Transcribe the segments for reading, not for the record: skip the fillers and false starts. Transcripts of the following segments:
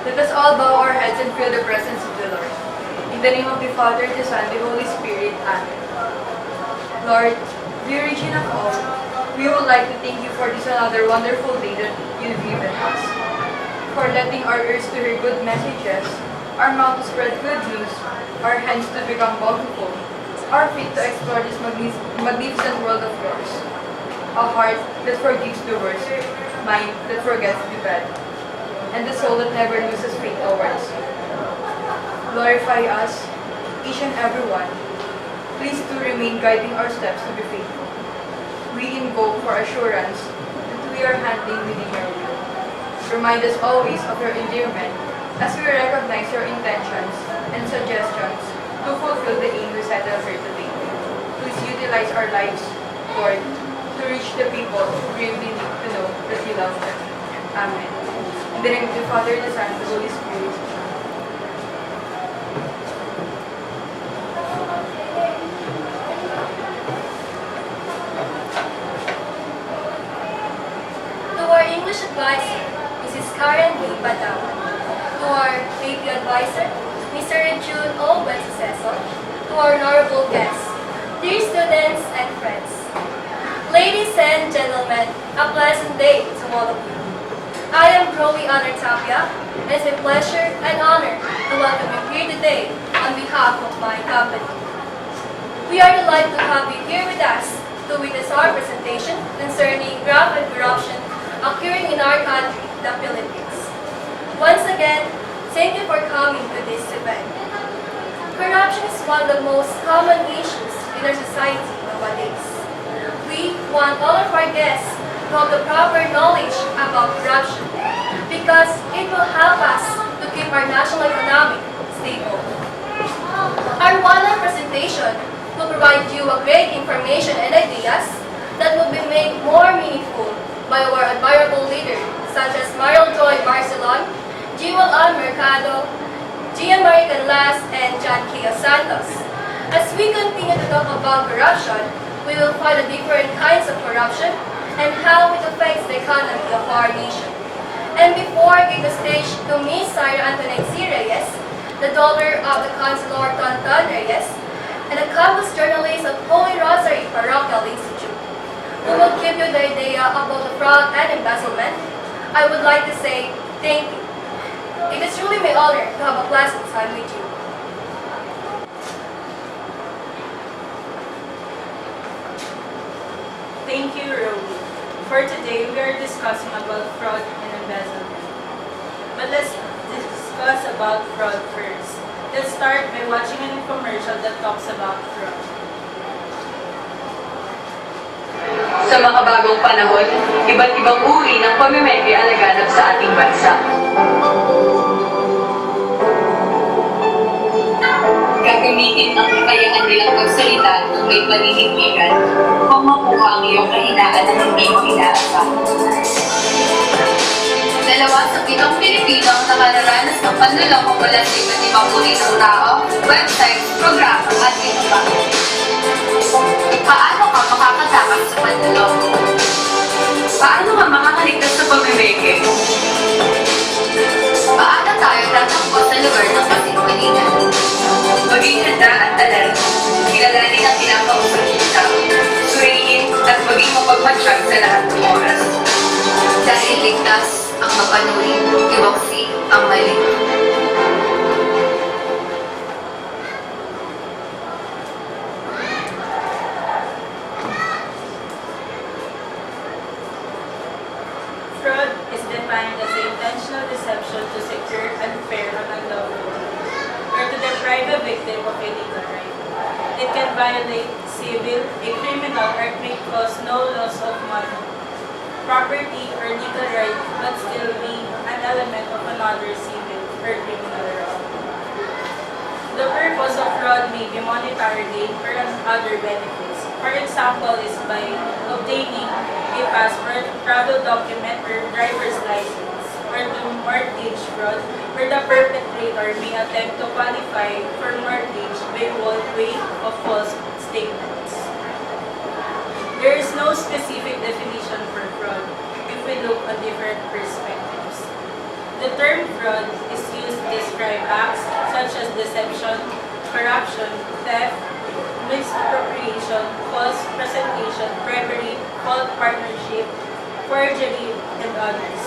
Let us all bow our heads and feel the presence of the Lord. In the name of the Father, the Son, the Holy Spirit. Amen. Lord, dear Regine of all, we would like to thank you for this another wonderful day that you've given us. For letting our ears to hear good messages, our mouth to spread good news, our hands to become bountiful, our feet to explore this magnificent world of yours. A heart that forgives the worst, mind that forgets the bad, and the soul that never loses faith towards you. Glorify us, each and every one. Please do remain guiding our steps to be faithful. We invoke for assurance that we are handling within your will. Remind us always of your endearment as we recognize your intentions and suggestions to fulfill the aim we set out here today. Please utilize our lives, Lord, to reach the people who really need to know that you love them. Amen. In the name of the Father, the Son, and the Holy Spirit. To our English advisor, Mrs. Karen B. Badawan. To our AP advisor, Mr. June O. Bensuceso. To our honorable guests, dear students and friends. Ladies and gentlemen, a pleasant day to all of you. I am Chloe Honor Tapia, and it's a pleasure and honor to welcome you here today on behalf of my company. We are delighted to have you here with us to witness our presentation concerning graft and corruption occurring in our country, the Philippines. Once again, thank you for coming to this event. Corruption is one of the most common issues in our society nowadays. We want all of our guests to have the proper knowledge about corruption because it will help us to keep our national economy stable. Our one-on presentation will provide you with great information and ideas that will be made more meaningful by our admirable leaders such as Mariel Joy Barcelon, Jewel Ann Mercado, Gian Marie Canlas, and John K. Santos. As we continue to talk about corruption, we will find the different kinds of corruption and how it affects the economy of our nation. And before I give the stage to Miss Sarah Antoinette C. Reyes, the daughter of the Consular Tonton Reyes, and a campus journalist of Holy Rosary Parochial Institute, who will give you the idea about the fraud and embezzlement, I would like to say thank you. It is truly my honor to have a pleasant time with you. Thank you, Roby. For today, we are discussing about fraud and embezzlement. But let's discuss about fraud first. Let's start by watching an infomercial that talks about fraud. Sa makabagong panahon, iba't ibang uri ng pamimeke ang laganap sa ating bansa. Gagamitin ang kakayahan nilang magsalita ng may paninindigan kung makuha ang iyong kahinaan na hindi mo inaasahan. Dalawa sa pitong Pilipino ang nakararanas ng panluloko mula sa iba't ibang uri ng tao, website, programa at iba pa. Paano ka makakatakas sa panluloko? Paano ka makakaligtas sa pamimeke? Paano tayo tatakbo sa lugar ng kasinungalingan? Maging handa at alert. Kilalanin ang kinakausap ng tao. Suriin at maging mapagmatsyag sa lahat ng oras. Dahil ligtas ang mapanuri, iwaksi ang mali. Fraud is defined as the intentional deception to secure unfair or unlawful gain, or to deprive a victim of a legal right. It can violate civil, a criminal, or it may cause no loss of money, property, or legal right, but still be an element of another civil or criminal wrong. The purpose of fraud may be monetary gain or other benefits. For example, is by obtaining a passport, travel document, or driver's license, or to mortgage fraud, where the perpetrator may attempt to qualify for mortgage by way of false statements. There is no specific definition for fraud if we look at different perspectives. The term fraud is used to describe acts such as deception, corruption, theft, misappropriation, false presentation, bribery, false partnership, forgery, and others.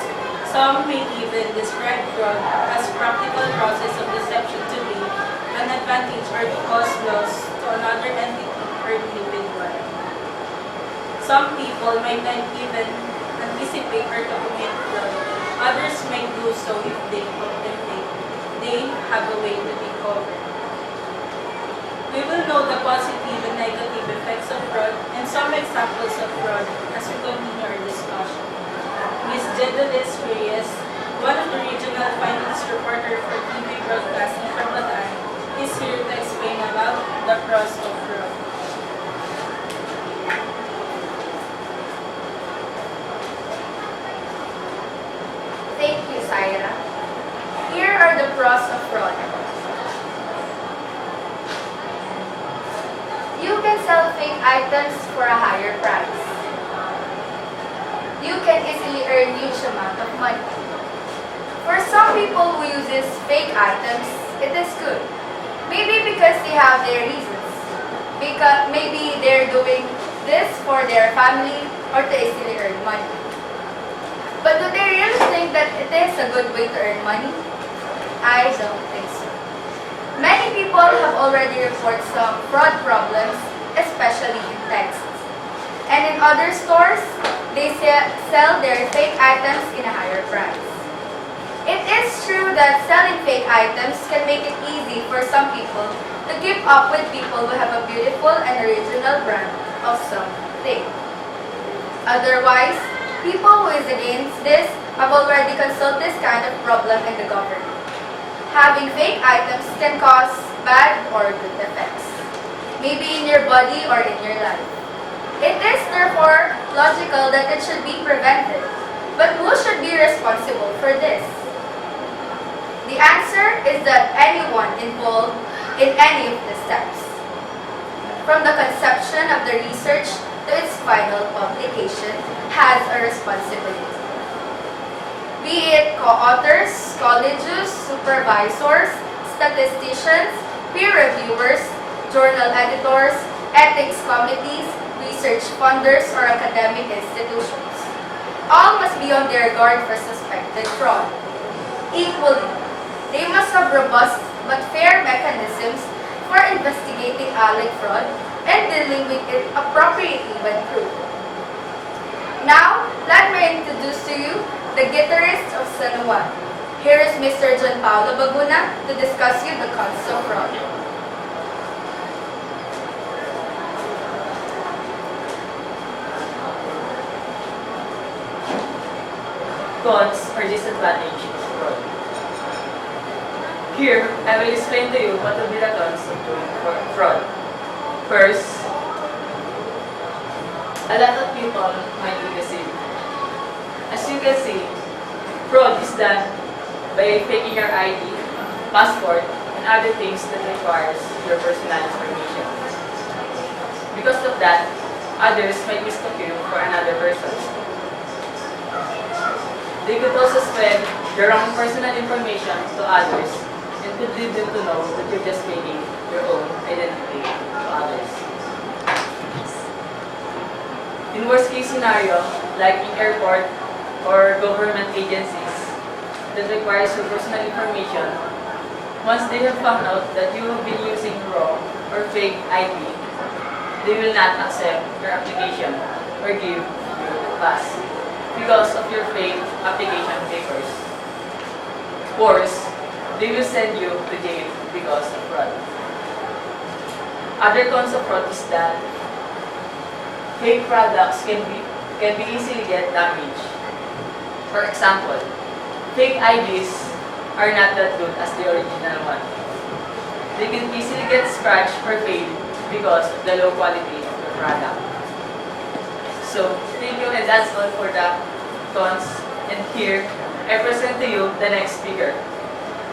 Some may even describe fraud as practical process of deception to gain an advantage or to cause loss to another entity or individual. Some people might not even anticipate or to commit fraud. Others might do so if they contemplate. They have a way to take over. We will know the positive and negative effects of fraud and some examples of fraud as we continue our discussion. Ms. Jedalis Reyes, one of the regional finance reporter for TV Broadcasting from Bataan, is here to explain about the pros of fraud. Thank you, Syra. Here are the pros of fraud. You can sell fake items for a higher price. You can easily earn huge amount of money. For some people who uses fake items, it is good. Maybe because they have their reasons. Because maybe they're doing this for their family or to easily earn money. But do they really think that it is a good way to earn money? I don't think so. Many people have already reported some fraud problems, especially in texts. And in other stores, they sell their fake items in a higher price. It is true that selling fake items can make it easy for some people to keep up with people who have a beautiful and original brand of something. Otherwise, people who is against this have already consulted this kind of problem in the government. Having fake items can cause bad or good effects, maybe in your body or in your life. It is therefore logical that it should be prevented. But who should be responsible for this? The answer is that anyone involved in any of the steps, from the conception of the research to its final publication, has a responsibility. Be it co-authors, colleges, supervisors, statisticians, peer reviewers, journal editors, ethics committees, research funders, or academic institutions. All must be on their guard for suspected fraud. Equally, they must have robust but fair mechanisms for investigating alleged fraud and dealing with it appropriately when proved. Now, let me introduce to you the guitarist of San Juan. Here is Mr. John Paulo Baguna to discuss you the cons of fraud. Cons or disadvantages of fraud. Here, I will explain to you what will be the cons of doing fraud. First, a lot of people might be deceived. As you can see, fraud is done by faking your ID, passport, and other things that requires your personal information. Because of that, others might mistake you for another person. They could also spread the wrong personal information to others and could lead them to know that you're just faking your own identity to others. In worst case scenario, like in airport or government agencies that requires your personal information, once they have found out that you have been using wrong or fake ID, they will not accept your application or give you a pass because of your fake application papers. Worse, they will send you to jail because of fraud. Other cons of fraud is that fake products can be easily get damaged. For example, fake IDs are not that good as the original one. They can easily get scratched or fade because of the low quality of the product. So, thank you, and that's all for the cons. And here, I present to you the next speaker.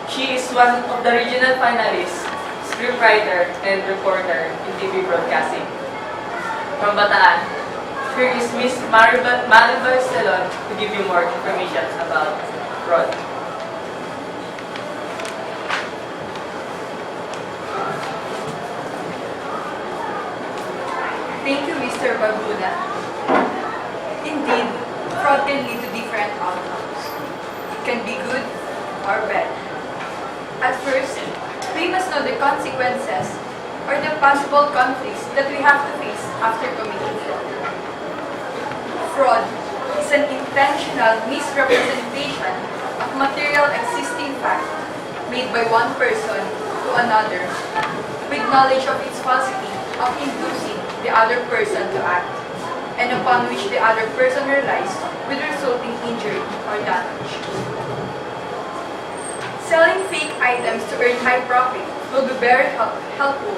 She is one of the regional finalists, scriptwriter, and reporter in TV broadcasting. From Bataan, here is Miss Maribel Estelon to give you more information about fraud. Barbuna? Indeed, fraud can lead to different outcomes. It can be good or bad. At first, we must know the consequences or the possible conflicts that we have to face after committing fraud. Fraud is an intentional misrepresentation of material existing fact made by one person to another with knowledge of its falsity of inducing the other person to act, and upon which the other person relies with resulting injury or damage. Selling fake items to earn high profit will be very helpful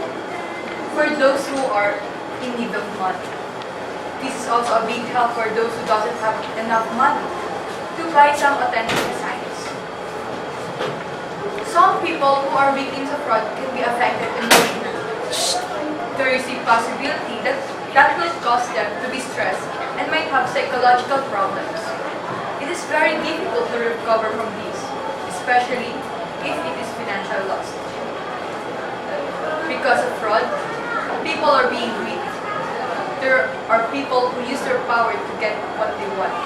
for those who are in need of money. This is also a big help for those who doesn't have enough money to buy some authentic designs. Some people who are victims of fraud can be affected emotionally. There is a possibility that will cause them to be stressed and might have psychological problems. It is very difficult to recover from these, especially if it is financial loss. Because of fraud, people are being greedy. There are people who use their power to get what they want.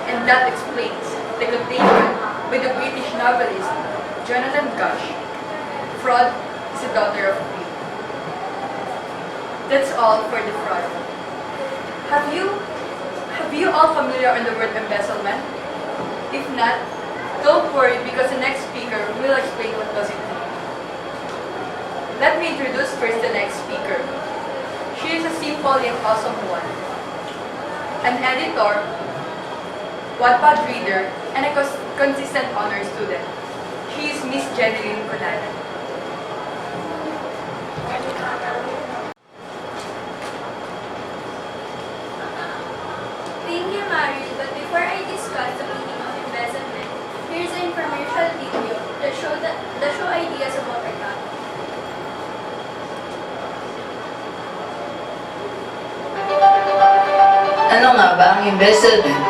And that explains the quotation by the British novelist Jonathan Gush, "Fraud is a daughter of greed." That's all for the fraud. Have you all familiar on the word embezzlement? If not, don't worry because the next speaker will explain what does it mean. Let me introduce first the next speaker. She is a simple yet awesome one. An editor, Wattpad reader, and a consistent honor student. She is Miss Jeneline Conanan. Thank you, Mary, but before I discuss the meaning of embezzlement, here's an informational video that show ideas about our topic. Ano nga ba ang embezzlement?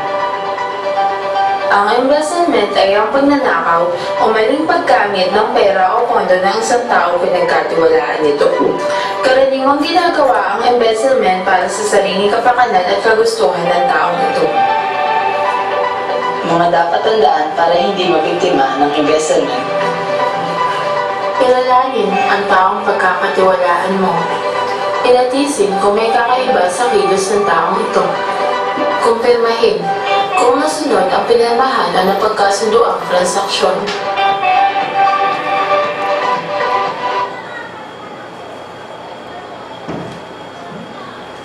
Ang embezzlement ay ang pagnanakaw o maling paggamit ng pera o pondo ng isang tao pinagkatiwalaan nito. Karaniwang ginagawa ang embezzlement para sa sariling kapakanan at kagustuhan ng taong ito. Mga dapat tandaan para hindi mabiktima ng embezzlement. Kilalanin ang taong pagkakatiwalaan mo. Ilatisin kung may kakaiba sa kilos ng taong ito. Kumpirmahin kung nasunod ang pinamahala ng pagkasunduang transaksyon.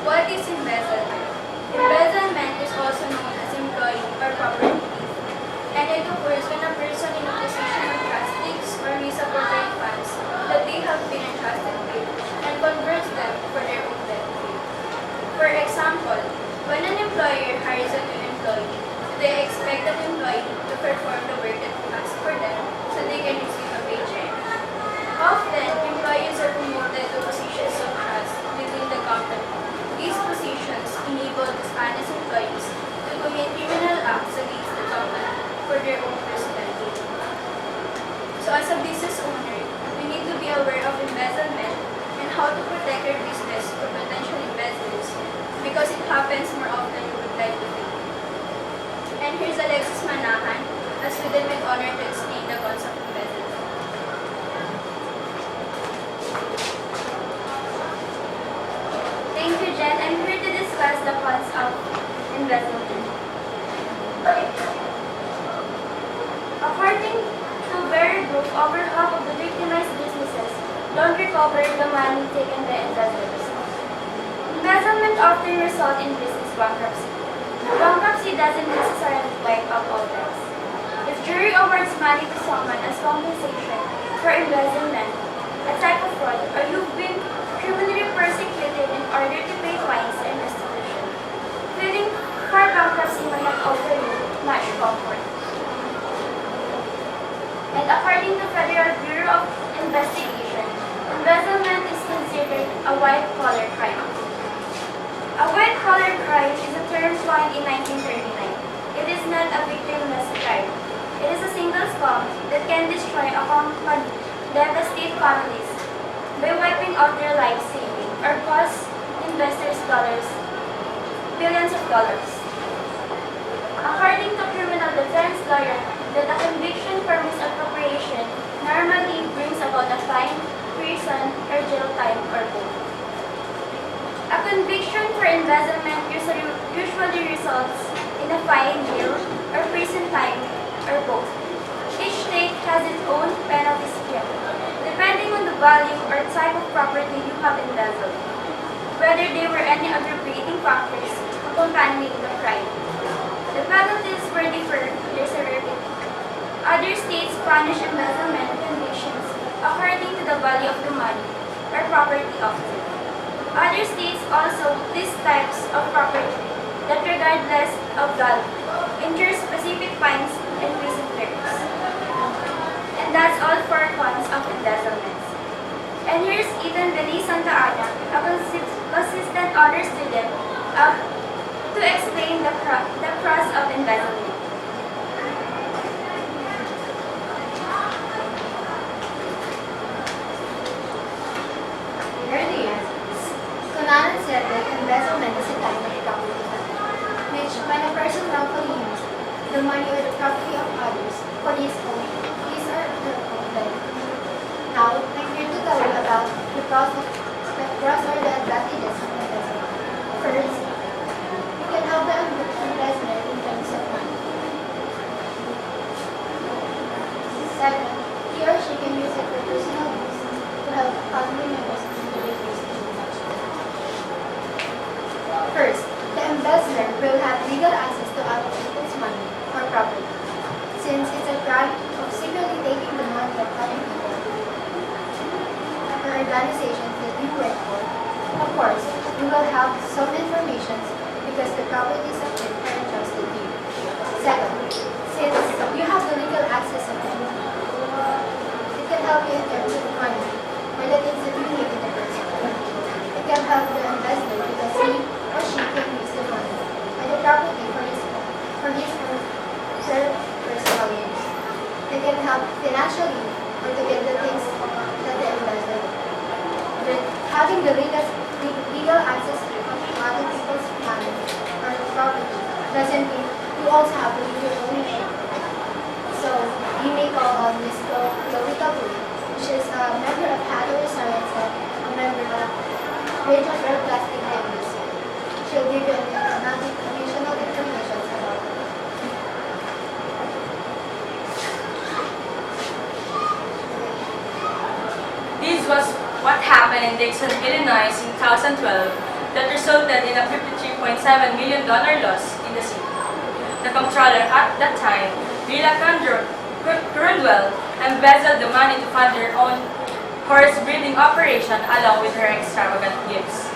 What is embezzlement? Embezzlement is also known as employee or property thief, and it occurs when a person in a position of trust takes or misappropriate funds that they have been entrusted with and converts them for their own benefit. For example, when an employer hires a new employee, they expect that employee to perform the work that he asks for them so they can receive a paycheck. Often, employees are promoted to positions of trust within the company. These positions enable dishonest employees to commit criminal acts against the company for their own personal gain. So as a business owner, you need to be aware of embezzlement and how to protect your business from potential embezzlers because it happens more often than you would like to think. And here's Alexis Manahan, a student with honor to explain the concept of embezzlement. Thank you, Jen. I'm here to discuss the concept of embezzlement. According to Very Group, over half of the victimized businesses don't recover the money taken by embezzlers. Embezzlement often results in business bankruptcy. Bankruptcy doesn't necessarily wipe out all debts. If jury awards money to someone as compensation for embezzlement, a type of fraud, or you've been criminally persecuted in order to pay fines and restitution, filing for bankruptcy will not offer you much comfort. And according to Federal Bureau of Investigation, embezzlement is considered a white-collar crime. A white-collar crime is a term coined in 1939. It is not a victimless crime. It is a single scam that can destroy a company, devastate families by wiping out their life saving, or cost investors dollars billions of dollars. According to criminal defense lawyer, that a conviction for misappropriation normally brings about a fine, prison, or jail time or both. A conviction for embezzlement usually results in a fine, jail, or prison time or both. Each state has its own penalty scheme, depending on the value or type of property you have embezzled, whether there were any aggravating factors accompanying the crime. The penalties were different in their severity. Other states punish embezzlement convictions according to the value of the money or property obtained. Other states also list types of property that, regardless of value, incur specific fines and prison terms. And that's all 4 counts of embezzlements. And here's Ethan Beni Santa Ana, a consistent honor student, to explain the cross of embezzlement. Earlier, Kunanan said that embezzlement is a type of property theft, which when a person wrongfully uses the money or the property of others for his or her own benefit. Now, I'm here to tell you about the pros or the advantages of embezzlement. First, you can help the embezzler in terms of money. Second, he or she can use it for personal use to help family members in the transaction. First, the embezzler will have legal access to other people's money or property. Since it's a crime of secretly taking the money of other people or organizations that you work for, of course, you will have some information because the properties of it are entrusted to you. Second, since you have the legal access of it, it can help you in terms of money or the things that you need in the first place. It can help the investor because he or she can use the money or the property for his or her personal use. It can help financially or to get the things that the investor wants. But having the legal access to other people's money or property doesn't mean you also have to leave your ownership. So you may call on Ms. Chloe Taburi, which is a member of Hathaway Science and a member of Radio Broadcasting Network. She'll give you additional information about it. This was what happened in Dixon, Illinois in 2012 that resulted in a $53.7 million loss in the city. The comptroller at that time, Lila Crundwell, embezzled the money to fund her own horse breeding operation along with her extravagant gifts.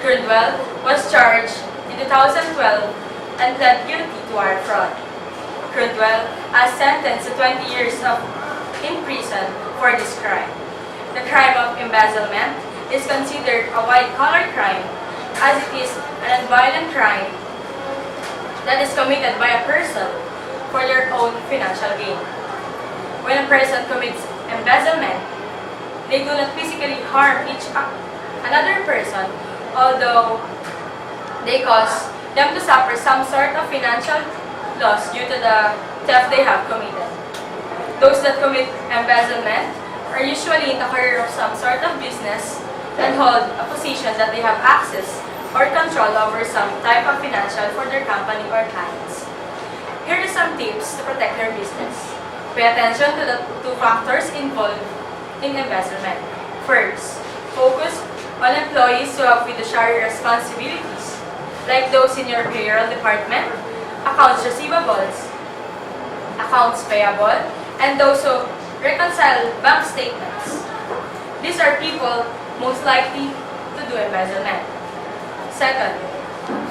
Crundwell was charged in 2012 and pled guilty to wire fraud. Crundwell was sentenced to 20 years in prison for this crime. The crime of embezzlement is considered a white-collar crime as it is an violent crime that is committed by a person for their own financial gain. When a person commits embezzlement, they do not physically harm another person, although they cause them to suffer some sort of financial loss due to the theft they have committed. Those that commit embezzlement are usually in the career of some sort of business and hold a position that they have access or control over some type of financial for their company or clients. Here are some tips to protect your business. Pay attention to the 2 factors involved in embezzlement. First, focus on employees who have fiduciary responsibilities, like those in your payroll department, accounts receivables, accounts payable, and those who reconcile bank statements. These are people most likely to do embezzlement. Second,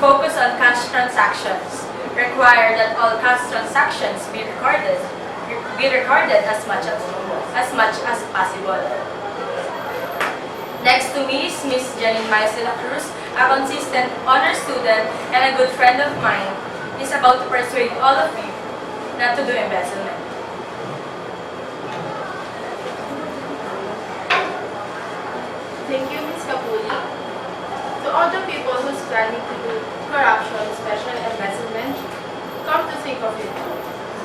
focus on cash transactions. Require that all cash transactions be recorded as much as possible. Next to me is Miss Janine Miles de la Cruz, a consistent honor student and a good friend of mine, is about to persuade all of you not to do embezzlement. Thank you, Ms. Kapuli. To To all the people who's planning to do corruption, special embezzlement, come to think of it,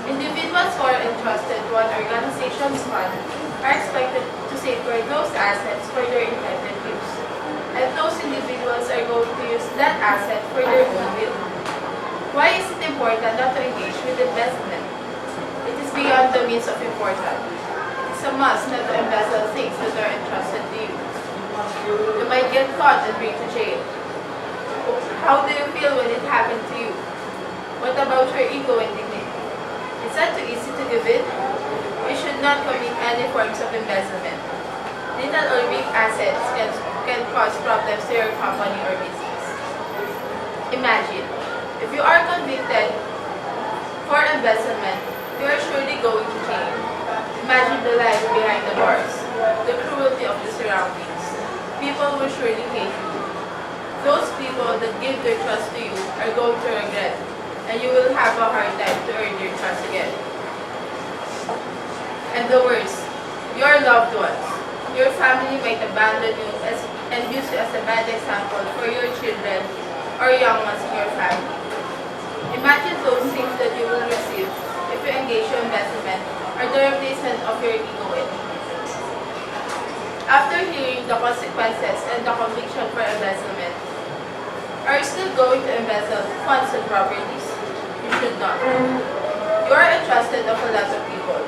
individuals who are entrusted to an organization's fund are expected to safeguard those assets for their intended use. And those individuals are going to use that asset for their own will. Why is it important not to engage with investment? It is beyond the means of important. It's a must not to embezzle things that are entrusted to you. You might get caught and bring to jail. How do you feel when it happened to you? What about your ego and dignity? Is that too easy to give in? You should not commit any forms of embezzlement. Little or big assets can cause problems to your company or business. Imagine, if you are convicted for embezzlement, you are surely going to jail. Imagine the life behind the bars, the cruelty of the surroundings. People will surely hate you. Those people that give their trust to you are going to regret, and you will have a hard time to earn their trust again. And the worst, your loved ones. Your family might abandon you and use you as a bad example for your children or young ones in your family. Imagine those things that you will receive if you engage your investment are the replacement of your ego and dignity. After hearing the consequences and the conviction for embezzlement, are you still going to embezzle funds and properties? You should not. You are entrusted of a lot of people.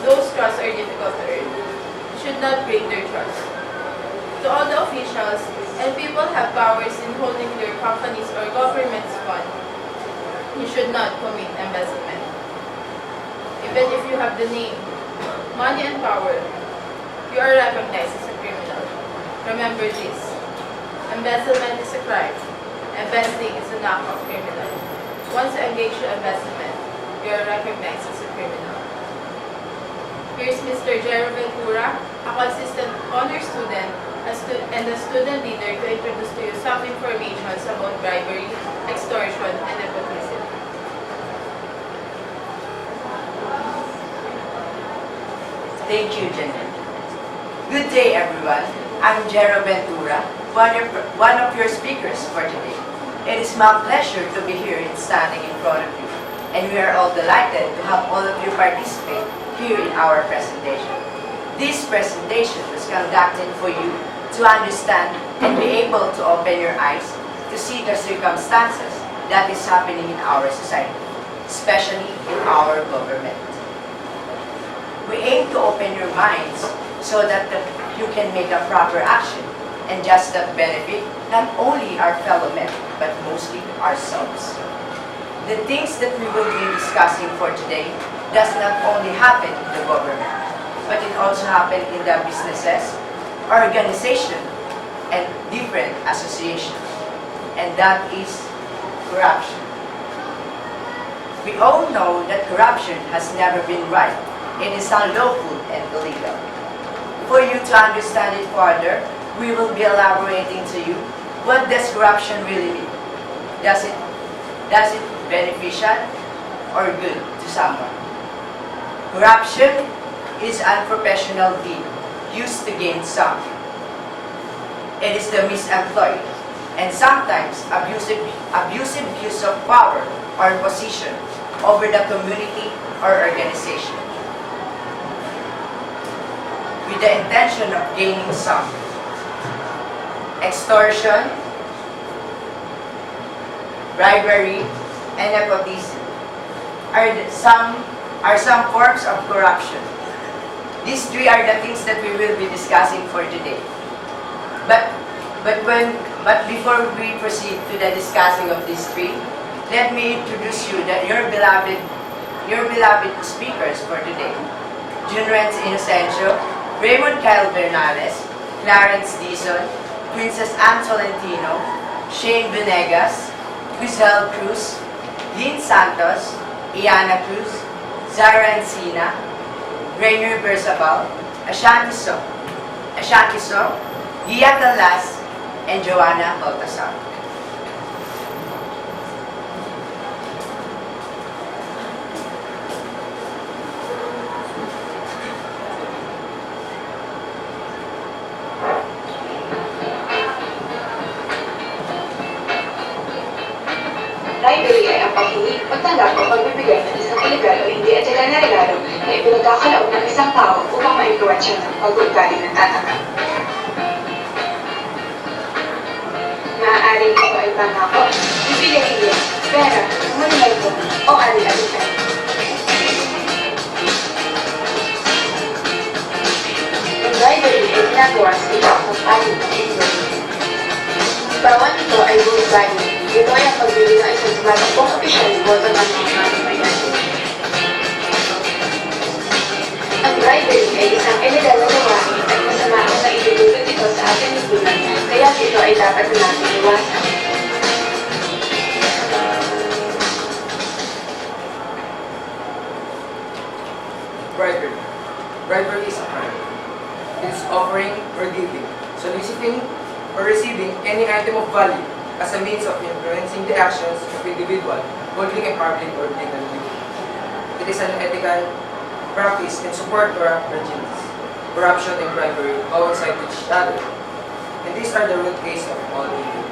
Those trusts are difficult to earn. You should not break their trust. To all the officials and people have powers in holding their companies or government's fund, you should not commit embezzlement. Even if you have the name, money, and power, you are recognized as a criminal. Remember this. Embezzlement is a crime. Embezzling is a knockoff criminal. Once you engage in embezzlement, you are recognized as a criminal. Here's Mr. Jero Ventura, a consistent honor student and a student leader to introduce to you some information about bribery, extortion, and nepotism. Thank you, Janet. Good day, everyone. I'm Jero Ventura, one of your speakers for today. It is my pleasure to be here and standing in front of you, and we are all delighted to have all of you participate here in our presentation. This presentation was conducted for you to understand and be able to open your eyes to see the circumstances that is happening in our society, especially in our government. We aim to open your minds so that you can make a proper action and just that benefit not only our fellow men, but mostly ourselves. The things that we will be discussing for today does not only happen in the government, but it also happens in the businesses, organization, and different associations. And that is corruption. We all know that corruption has never been right. It is unlawful and illegal. For you to understand it further, we will be elaborating to you what does corruption really mean. Does it beneficial or good to someone? Corruption is unprofessional deed used to gain something. It is the misemployed and sometimes abusive use of power or position over the community or organization with the intention of gaining something. Extortion, bribery, and nepotism are some forms of corruption. These three are the things that we will be discussing for today. But before we proceed to the discussing of these three, let me introduce you that your beloved speakers for today. Junrens Inocencio, Raymond Kyle Bernales, Clarence Dizon, Princess Anne Tolentino, Shane Venegas, Giselle Cruz, Lynn Santos, Iana Cruz, Zara Encina, Rainier Bersabal, Ashanti So, Gia Talas, and Joanna Baltasar. pagtuli, pagtanggap o pagbibigay ng isang iligal o hindi etikal na regalo na ipinagkakalaon ng isang tao upang maimpluwensya ng pag-uugali ng tatanggap. Maaaring ito ay pangako, bibilihin, pera, monumento, o alin-alitan. Ang bribery ay ginagawa sa ibang kampanin ng influence. Bawat ito ay good value. Ito ay ang pagbili ng isang tumatakbong opisyal o ng mga mamamayan. Ang bribery ay isang illegal na gawain at masama ang naidudulot ito sa ating lipunan, kaya ito ay dapat na natin iwasan. Bribery. Bribery is a crime. It is offering or giving, soliciting or receiving any item of value as a means of influencing the actions of individual holding a public or legal duty. It is an ethical practice in support corrupt regimes. Corruption and bribery coincide with each other, and these are the root cause of all evil.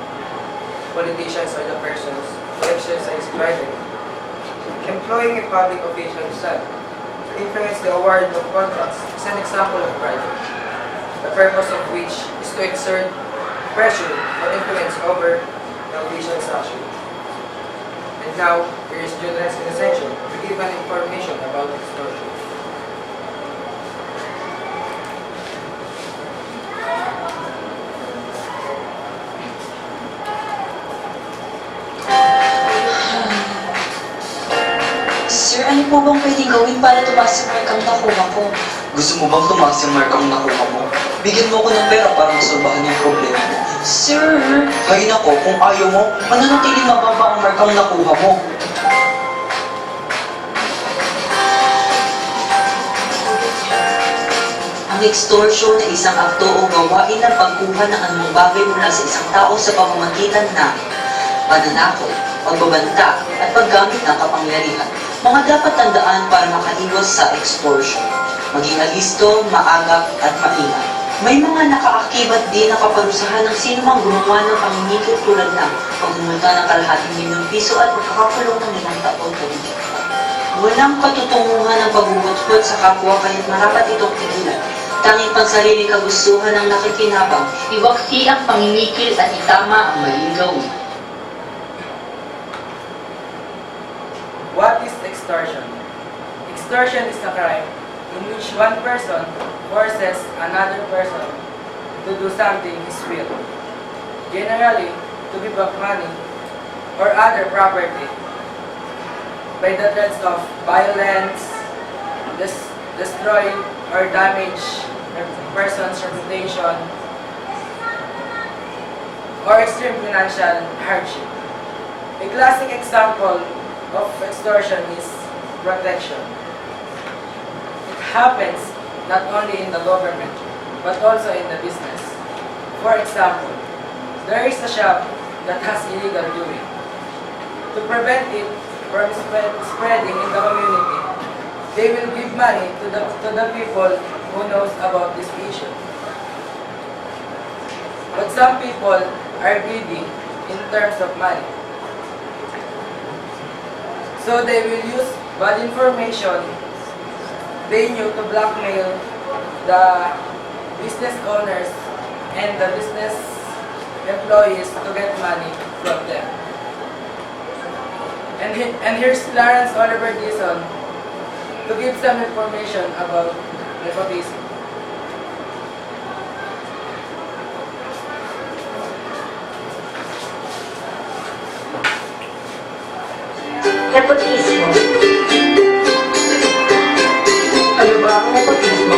Politicians are the persons who exercise bribery. Employing a public official to influence the award of contracts is an example of bribery, the purpose of which is to exert pressure or influence over the official's action. And now, here is Julian's session to give an information about extortion. Sir, ano po bang pwedeng gawin para tumaas yung markang nakuha ko? Gusto mo bang tumaas yung markang nakuha mo? Bigyan mo ko ng pera para masolbahan yung problema. Sir! Hay nako, kung ayaw mo, mananatiling mababa ang markang nakuha mo. Ang extortion ay isang akto o gawain ng pagkuha ng anumang bagay mula sa isang tao sa pamamagitan ng pananakot, pagbabanta, at paggamit ng kapangyarihan. Mga dapat tandaan para makaiwas sa extortion. Maging alisto, maagap, at maingat. May mga nakaakibat din na kaparusahan ng sino mang gumawa ng pangingikot tulad ng pagmumulta ng ₱250,000 at pagkakakulong ng 5 taon o higit. Walang katutunguhan ng pagbubutkot sa kapwa kaya't marapat itong tigilan. Tanging pansariling kagustuhan ng nakikinabang, iwaksi ang pangingikil at itama ang maling gawin. What is extortion? Extortion is a crime in which one person forces another person to do something his will, generally to give up money or other property by the threats of violence, destroy or damage a person's reputation, or extreme financial hardship. A classic example of extortion is protection. It happens not only in the government, but also in the business. For example, there is a shop that has illegal doing. To prevent it from spreading in the community, they will give money to the people who knows about this issue. But some people are greedy in terms of money. So they will use bad information they knew to blackmail the business owners and the business employees to get money from them. And here's Clarence Oliver Dixon to give some information about nepotism. Nepotismo. Ano ba ang nepotismo?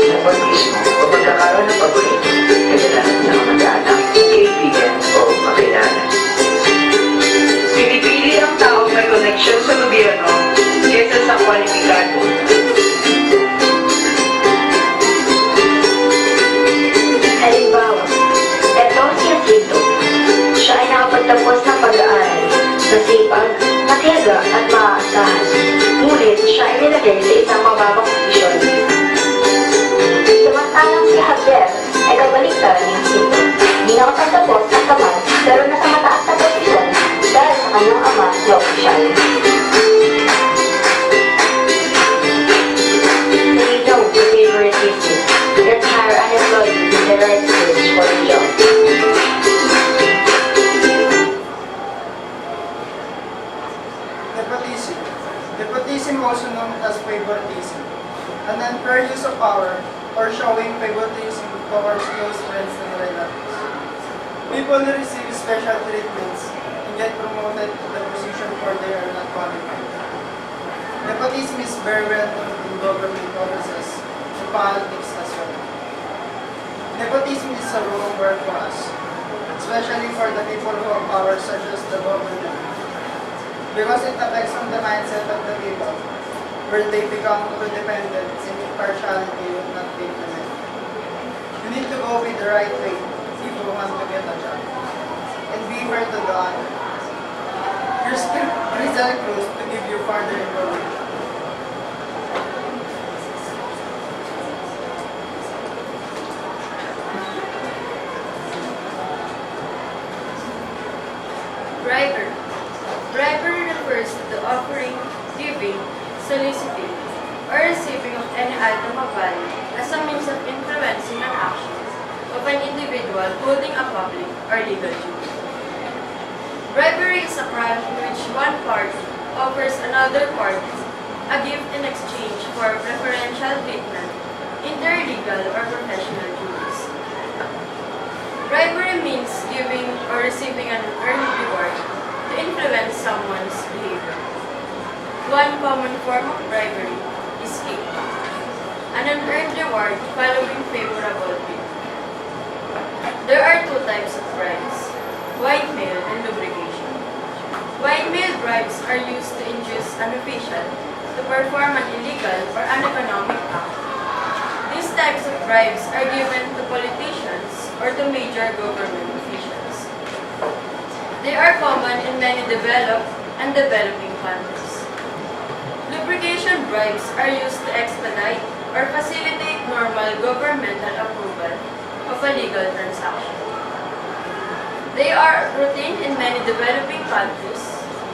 Nepotismo o pagkakaroon ng paborito, kadalasan sa kamag-anak, kaibigan o kakilala. Pinipili ang taong may koneksyon sa gobyerno kaysa sa kwalipikado. Halimbawa, eto si Jacinto. Siya ay nakapagtapos ng pag-aaral, nasipag, matiyaga the opisyal. They don't favoritism. They hire an employee with the right skills for the job. Nepotism. Nepotism, also known as favoritism, an unfair use of power or showing favoritism towards close friends and relatives. People who receive special treatments and get promoted to the position for they are not qualified. Nepotism is very well known in government offices and politics as well. Nepotism is a wrong word for us, especially for the people who have power such as the government, because it affects on the mindset of the people, where they become codependent and impartiality will not be implemented. You need to go with the right way if you want to get a job, and be fair to the honor. Here's Rizal Cruz to give you further information. Bribery. Bribery refers to the offering, giving, soliciting, or receiving of any item of value as a means of influencing an action of an individual holding a public or legal duty. Bribery is a crime in which one party offers another party a gift in exchange for preferential treatment in their legal or professional duties. Bribery means giving or receiving an earned reward to influence someone's behavior. One common form of bribery is kickback, an unearned reward following favorable treatment. There are two types of bribes: white-mail and lubrication. White-mail bribes are used to induce an official to perform an illegal or uneconomic act. These types of bribes are given to politicians or to major government officials. They are common in many developed and developing countries. Lubrication bribes are used to expedite or facilitate normal governmental approval of a legal transaction. They are routine in many developing countries,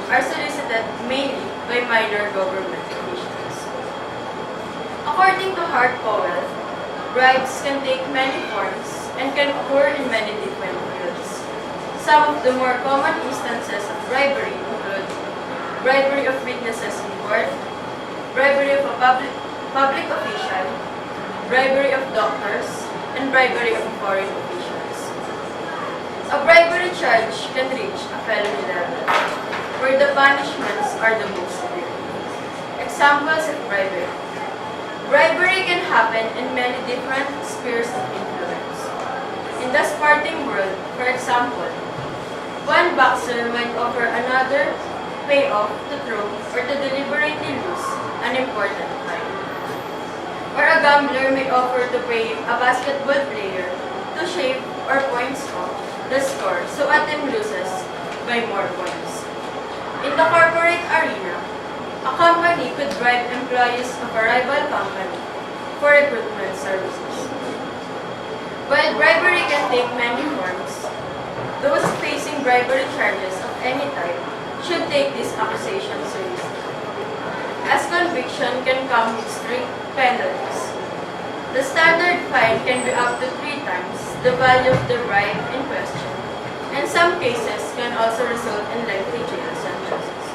are solicited mainly by minor government officials. According to Hart Powell, bribes can take many forms and can occur in many different fields. Some of the more common instances of bribery include bribery of witnesses in court, bribery of a public official, bribery of doctors, and bribery of foreign officials. A bribery charge can reach a felony level, where the punishments are the most severe. Examples of bribery. Bribery can happen in many different spheres of influence. In the sporting world, for example, one boxer might offer another payoff to throw or to deliberately lose an important fight. Or a gambler may offer to pay a basketball player to shave or points off the score so a team loses by more points. In the corporate arena, a company could bribe employees of a rival company for recruitment services. While bribery can take many forms, those facing bribery charges of any type should take these accusations seriously, as conviction can come with strict penalties. The standard fine can be up to 3 times the value of the bribe in question, and some cases can also result in lengthy jail sentences.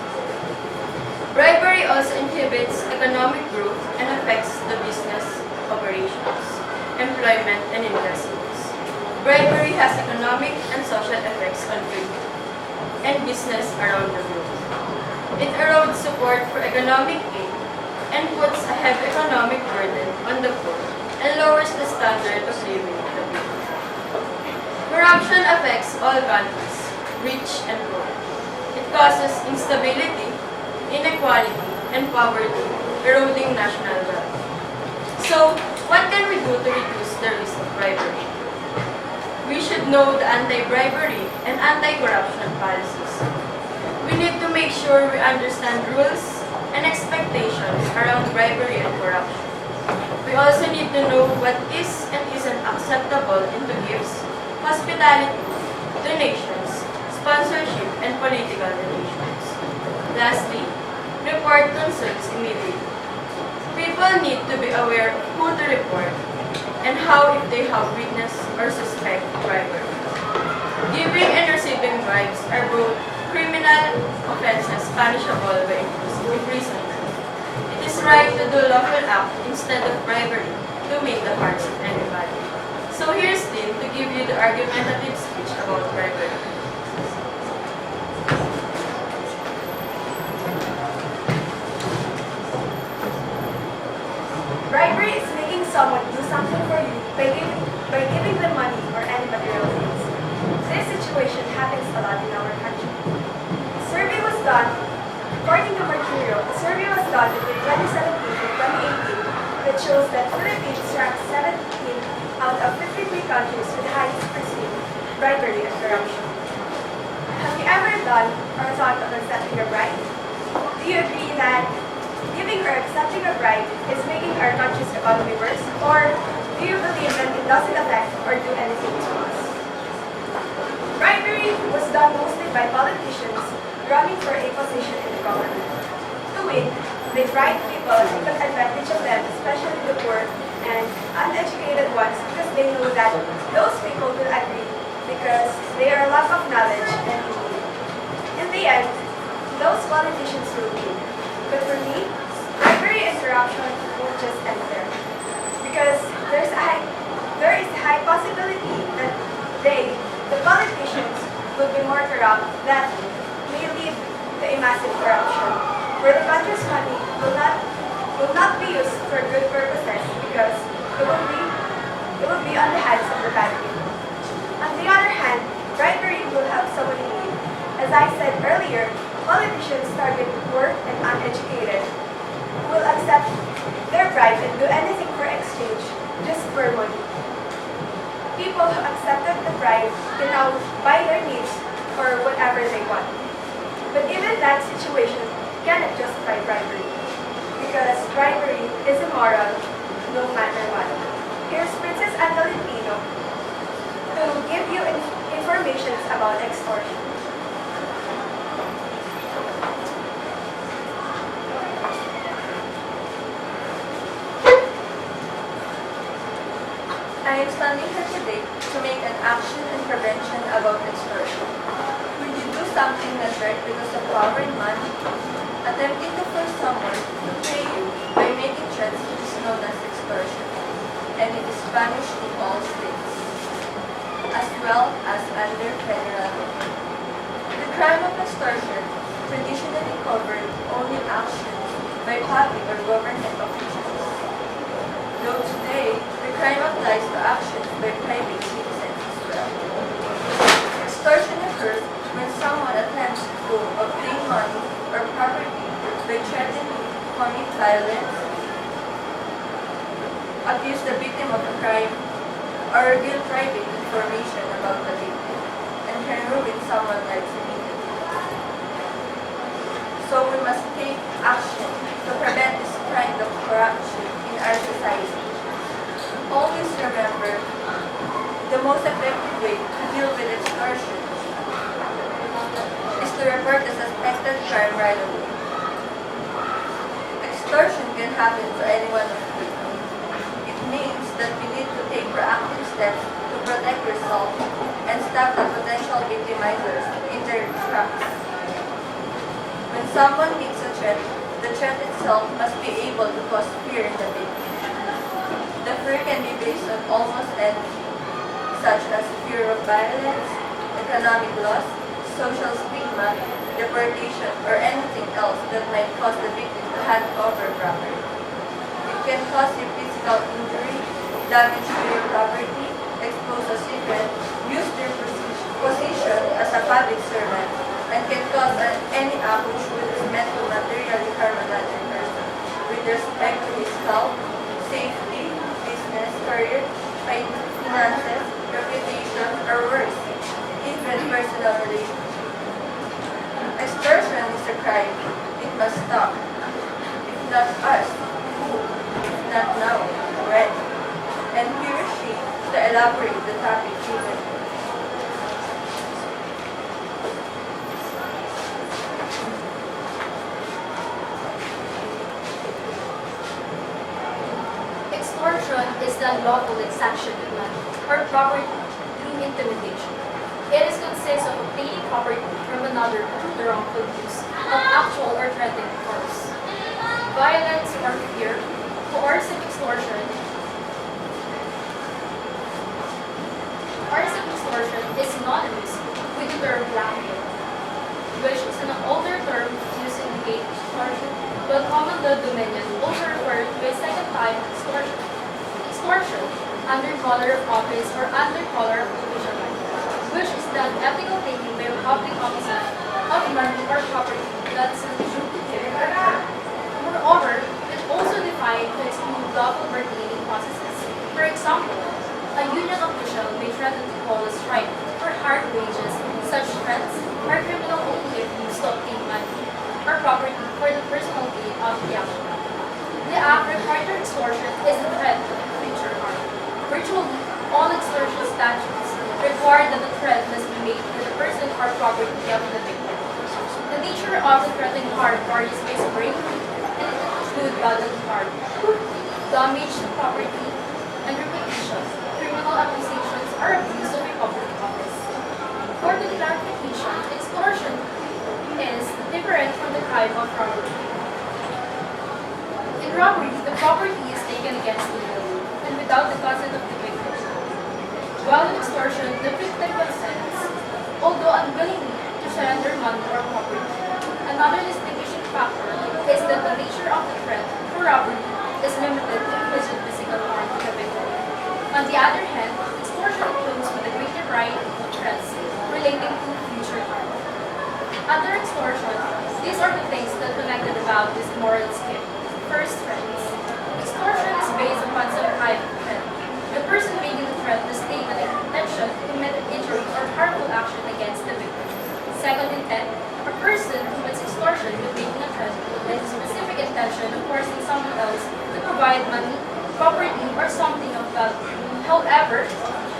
Bribery also inhibits economic growth and affects the business operations, employment, and investments. Bribery has economic and social effects on people and business around the globe. It erodes support for economic aid and puts a heavy economic burden on the poor and lowers the standard of living of the people. Corruption affects all countries, rich and poor. It causes instability, inequality, and poverty, eroding national wealth. So, what can we do to reduce the risk of bribery? We should know the anti-bribery and anti-corruption policies. We need to make sure we understand rules and expectations around bribery and corruption. We also need to know what is and isn't acceptable into gifts, hospitality, donations, sponsorship, and political relations. Lastly, report concerns immediately. People need to be aware of who to report and how if they have witnessed or suspect bribery. Giving and receiving bribes are both criminal offenses punishable by imprisonment. It is right to do lawful act instead of bribery to win the hearts of everybody. So here's Tim to give you the argumentative speech about bribery. Bribery is making someone do something for you by giving them money or any material things. This situation happens a lot in our country. According to Mercurio, a survey was done between 2017 and 2018 that shows that Philippines ranks 17 out of 53 countries with the highest perceived bribery and corruption. Have you ever done or thought of accepting a bribe? Do you agree that giving or accepting a bribe is making our country's economy worse? Or do you believe that it doesn't affect or do anything to us? Bribery was done mostly by politicians running for a position in the government. To win, they bribe people and took advantage of them, especially the poor and uneducated ones, because they know that those people will agree because they are lack of knowledge and need. In the end, those politicians will win. But for me, bribery and corruption won't just end there. Because there is a high possibility that the politicians, will be more corrupt that may lead to a massive corruption, where the country's money will not be used for good purposes because it will be on the hands of the bad people. On the other hand, bribery will help someone in need. As I said earlier, politicians target poor and uneducated who will accept their bribe and do anything for exchange just for money. People who accepted the bribe can now buy their needs for whatever they want. But even that situation cannot justify bribery, because bribery is immoral no matter what. Here's Princess Angelino to give you information about extortion. I am standing here today to make an action and prevention about extortion. When you do something that's right because of power and money, attempting to force someone to pay you by making threats is known as extortion, and it is punished in all states, as well as under federal law. The crime of extortion traditionally covered only actions by public or government officials, though today the crime applies to actions by private citizens as well. Extortion occurs when someone attempts to obtain money or property by threatening to commit violence, accuse the victim of a crime, or give private information about the victim, and can ruin someone's life immediately. So we must take action to prevent this kind of corruption in our society. Always remember, the most effective way to deal with extortion is to report the suspected crime right away. Extortion can happen to anyone of you. It means that you need to take proactive steps to protect yourself and stop the potential victimizers in their tracks. When someone makes a threat, the threat itself must be able to cause fear in the victim. The fear can be based on almost anything, such as fear of violence, economic loss, social stigma, deportation, or anything else that might cause the victim to hand over property. It can cause you physical injury, damage to your property, expose a secret, use their position as a public servant, and can cause any act which is meant to materially harm another person with respect to his health, safety, business, career, finances, reputation, or worse, even personal relations. Extortion is a crime. It must stop. If not us, who? If not now, when? And here is she to elaborate the topic given. extortion is the unlawful exaction of money or property through intimidation. It is consists of obtaining property from another through the wrongful use of actual or threatened force. Violence or fear, coercive extortion. Coercive extortion is synonymous with the term blackmail, which is an older term used to indicate extortion, but common law dominion also referred to a second type of extortion. Extortion under color of office or under color of official right, which is the unethical taking by a public officer of money or property that is usually given or earned. Moreover, it also defined to exclude lawful bargaining processes. For example, a union official may threaten to call a strike for hard wages. Such threats are criminal only if used to obtain money or property for the personal gain of the applicant. The act required for extortion is the threat of future harm. Virtually, all extortion statutes require that the threat must be made to the person or property of the victim. The nature of the threatened harm varies by severity and it includes bodily harm, damage to property, and reputation, criminal accusations, or abuse of a public office. For the clarification, extortion is different from the crime of robbery. In robbery, the property is taken against the will and without the consent of the victim. While in extortion, the victim consents, although unwillingly, to surrender money or property. Another distinguishing factor is that the nature of the threat for robbery is limited to immediate physical harm to the victim. On the other hand, extortion includes with a greater variety of threats relating to future harm. Under extortion, these are the things that connected about this moral scheme. First, threats. Extortion is based upon some type of threat. The person making the threat must state an intention to commit an injury or harmful action against the victim. Second intent, a person commits extortion with making a threat with a specific intention of forcing someone else to provide money, property, or something of value. However,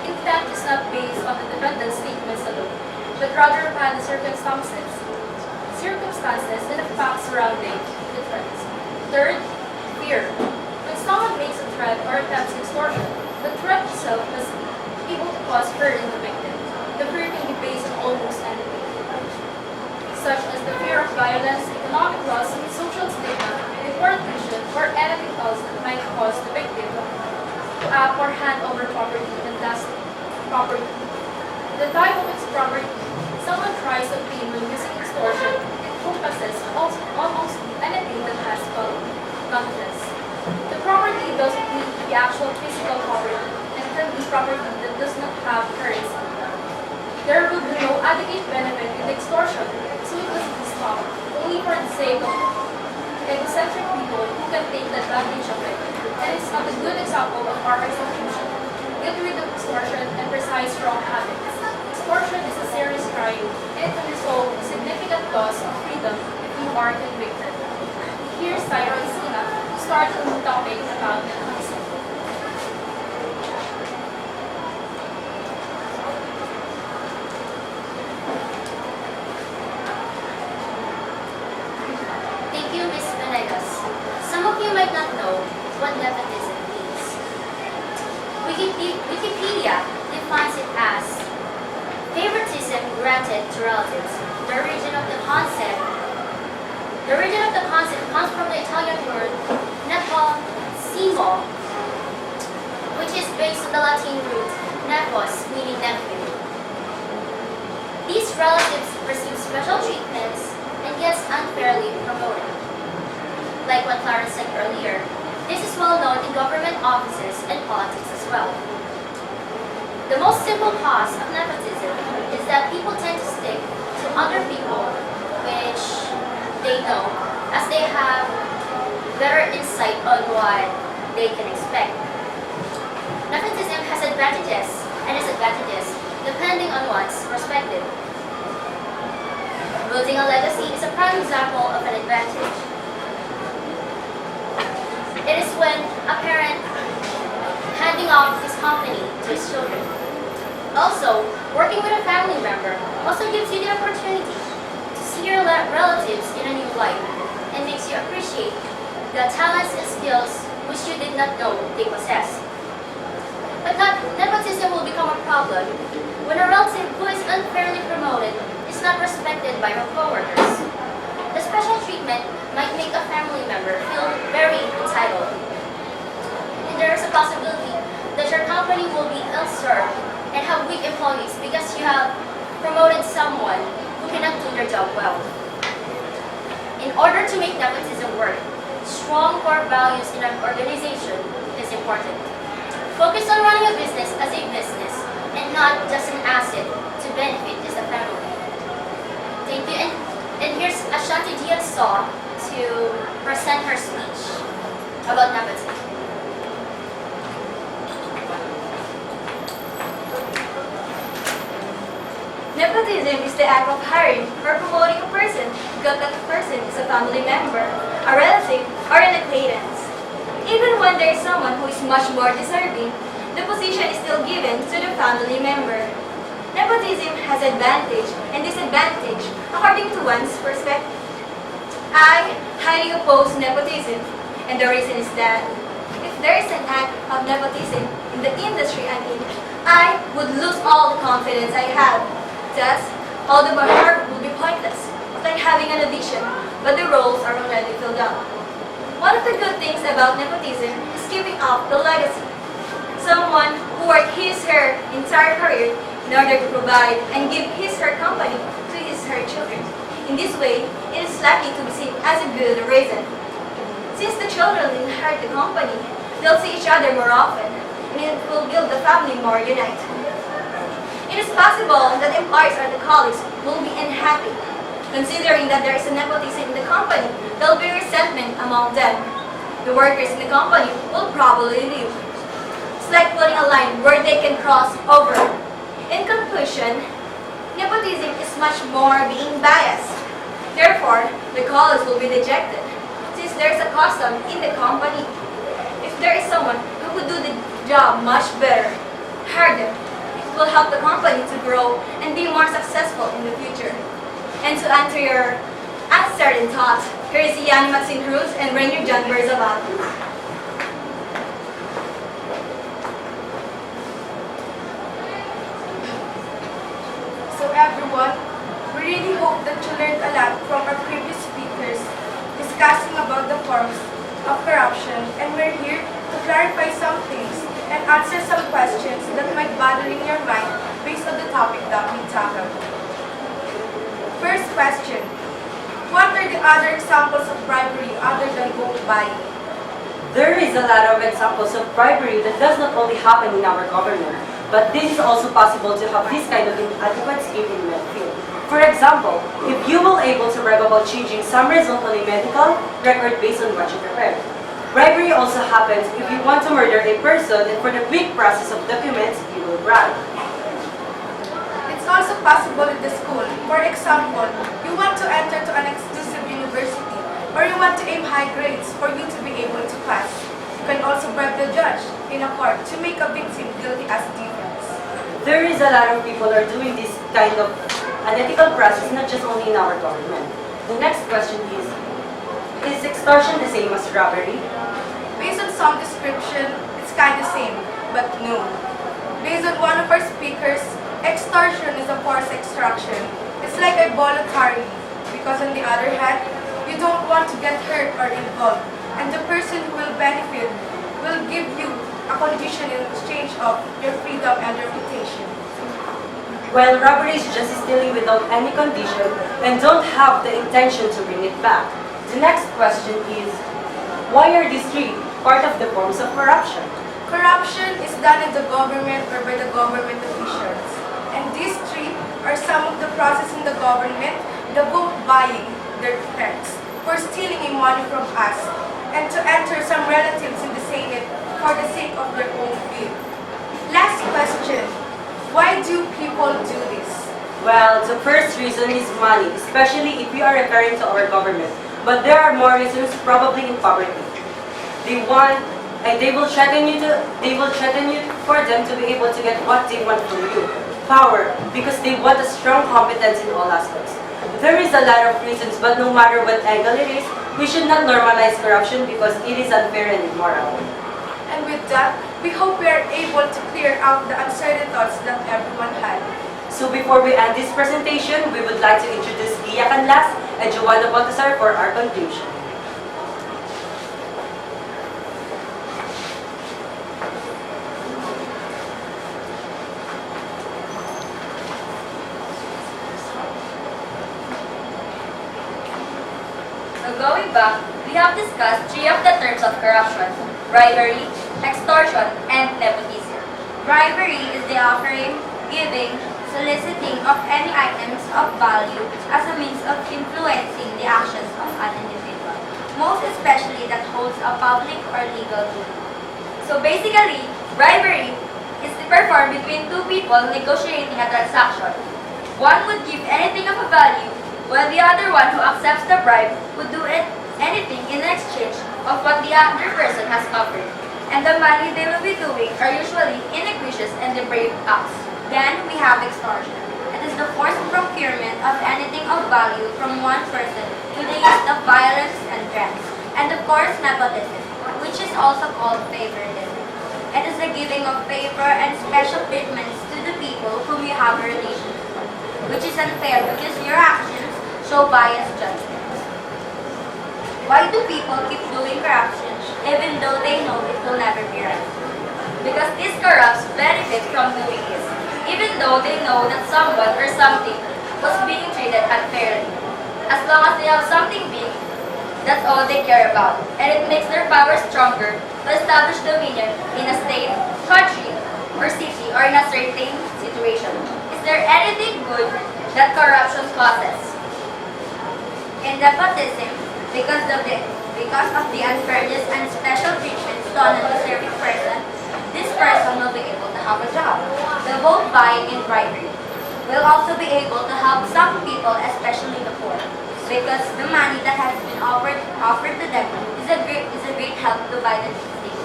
intent is not based on the defendant's statements alone, but rather upon the circumstances and the facts surrounding the threats. Third, fear. When someone makes a threat or attempts extortion, the threat itself must be able to cause fear in the victim. The fear can be based on almost anything, such as the fear of violence, economic loss, social stigma, deportation, or anything else that might cause the victim to act or hand over property and thus property. The type of its property someone tries to obtain when using extortion encompasses almost anything that has contents. The property doesn't need to be actual physical property and can be property that does not have currency. There will be no adequate benefit in the extortion, so it must be stopped only for the sake of eccentric people who can take advantage of it. And it's not a good example of our execution. Get rid of extortion and precise wrong habits. Extortion is a serious crime and it can result in significant loss of freedom if you are convicted. Here's Tyra Isina to start a new topic about nepotism. Thank you, Ms. Venegas. Some of you might not know what nepotism means. Wikipedia defines it as favoritism granted to relatives. The origin of the concept comes from the Italian word nepossimo, which is based on the Latin root nepos, meaning nephew. These relatives receive special treatments and gets unfairly promoted. Like what Clarence said earlier, this is well known in government offices and politics as well. The most simple cause of nepotism is that people tend to stick to other people which they know, as they have better insight on what they can expect. Nepotism has advantages and disadvantages depending on one's perspective. Building a legacy is a prime example of an advantage. It is when a parent handing off his company to his children. Also, working with a family member also gives you the opportunity to see your relatives in a new light and makes you appreciate the talents and skills which you did not know they possess. But nepotism will become a problem when a relative who is unfairly promoted is not respected by her coworkers. The special treatment might make a family member feel very entitled. And there is a possibility that your company will be ill-served and have weak employees because you have promoted someone who cannot do their job well. In order to make nepotism work, strong core values in an organization is important. Focus on running a business as a business and not just an asset to benefit just a family. Thank you. And here's Ashanti Diaz Saw to present her speech about nepotism. Nepotism is the act of hiring or promoting a person because that person is a family member, a relative, or an acquaintance. Even when there is someone who is much more deserving, the position is still given to the family member. Nepotism has advantage and disadvantage according to one's perspective. I highly oppose nepotism, and the reason is that if there is an act of nepotism in the industry I'm in, I would lose all the confidence I have. Thus, all the hard will be pointless. It's like having an audition, but the roles are already filled up. One of the good things about nepotism is giving up the legacy. Someone who worked his/her entire career in order to provide and give his/her company to his/her children. In this way, it is likely to be seen as a good reason. Since the children inherit the company, they'll see each other more often, and it will build the family more united. It is possible that employees or the colleagues will be unhappy. Considering that there is a nepotism in the company, there will be resentment among them. The workers in the company will probably leave. It's like putting a line where they can cross over. In conclusion, nepotism is much more being biased. Therefore, the colleagues will be dejected, since there is a custom in the company. If there is someone who could do the job much better, hire them. It will help the company to grow and be more successful in the future. And to answer your uncertain thoughts, here is Yanni Maxine Cruz and Ranger John Berzaval. So everyone, we really hope that you learned a lot from our previous speakers discussing about the forms of corruption, and we're here to clarify some things and answer some questions that might bother in your mind based on the topic that we tackled. First question, what are the other examples of bribery other than vote buying? There is a lot of examples of bribery that does not only happen in our government, but this is also possible to have this kind of inadequate scheme in Medfield. For example, if you will able to brag about changing some result on a medical record based on what you prepared. Bribery also happens if you want to murder a person and for the quick process of documents, you will bribe. It's also possible in the school. For example, you want to enter to an exclusive university or you want to aim high grades for you to be able to pass. You can also bribe the judge in a court to make a victim guilty as defense. There is a lot of people are doing this kind of unethical process, not just only in our government. The next question is extortion the same as robbery? Based on some description, it's kind of same, but no. Based on one of our speakers, extortion is a forced extraction. It's like a voluntary, because on the other hand, you don't want to get hurt or involved, and the person who will benefit will give you a condition in exchange of your freedom and reputation. While robbery is just stealing without any condition and don't have the intention to bring it back. The next question is, why are these three part of the forms of corruption? Corruption is done in the government or by the government officials. And these three are some of the process in the government: the vote buying, their thefts, for stealing money from us, and to enter some relatives in the Senate for the sake of their own good. Last question, why do people do this? Well, the first reason is money, especially if we are referring to our government. But there are more reasons, probably in poverty. They will threaten you for them to be able to get what they want from you. Power, because they want a strong competence in all aspects. There is a lot of reasons, but no matter what angle it is, we should not normalize corruption because it is unfair and immoral. And with that, we hope we are able to clear out the uncertain thoughts that everyone had. So before we end this presentation, we would like to introduce Gia Canlas and Joanna Baltasar for our conclusion. So going back, we have discussed three of the terms of corruption: bribery, extortion, and nepotism. Bribery is the offering, giving, soliciting of any items of value as a means of influencing the actions of an individual, most especially that holds a public or legal duty. So basically, bribery is performed between two people negotiating a transaction. One would give anything of a value, while the other one who accepts the bribe would do anything in exchange of what the other person has offered. And the money they will be doing are usually iniquitous and depraved acts. Then we have extortion. It is the forced procurement of anything of value from one person to the use of violence and threats. And of course, nepotism, which is also called favoritism. It is the giving of favor and special treatments to the people whom you have a relationship with, which is unfair because your actions show biased judgments. Why do people keep doing corruption even though they know it will never be right? Because these corrupts benefit from doing this, even though they know that someone or something was being treated unfairly. As long as they have something big, that's all they care about, and it makes their power stronger to establish dominion in a state, country, or city, or in a certain situation. Is there anything good that corruption causes? In nepotism, because of the unfairness and special treatments to an undeserving person, this person will be able to have a job. The vote buying and bribery will also be able to help some people, especially the poor, because the money that has been offered to them is a great help to buy the state.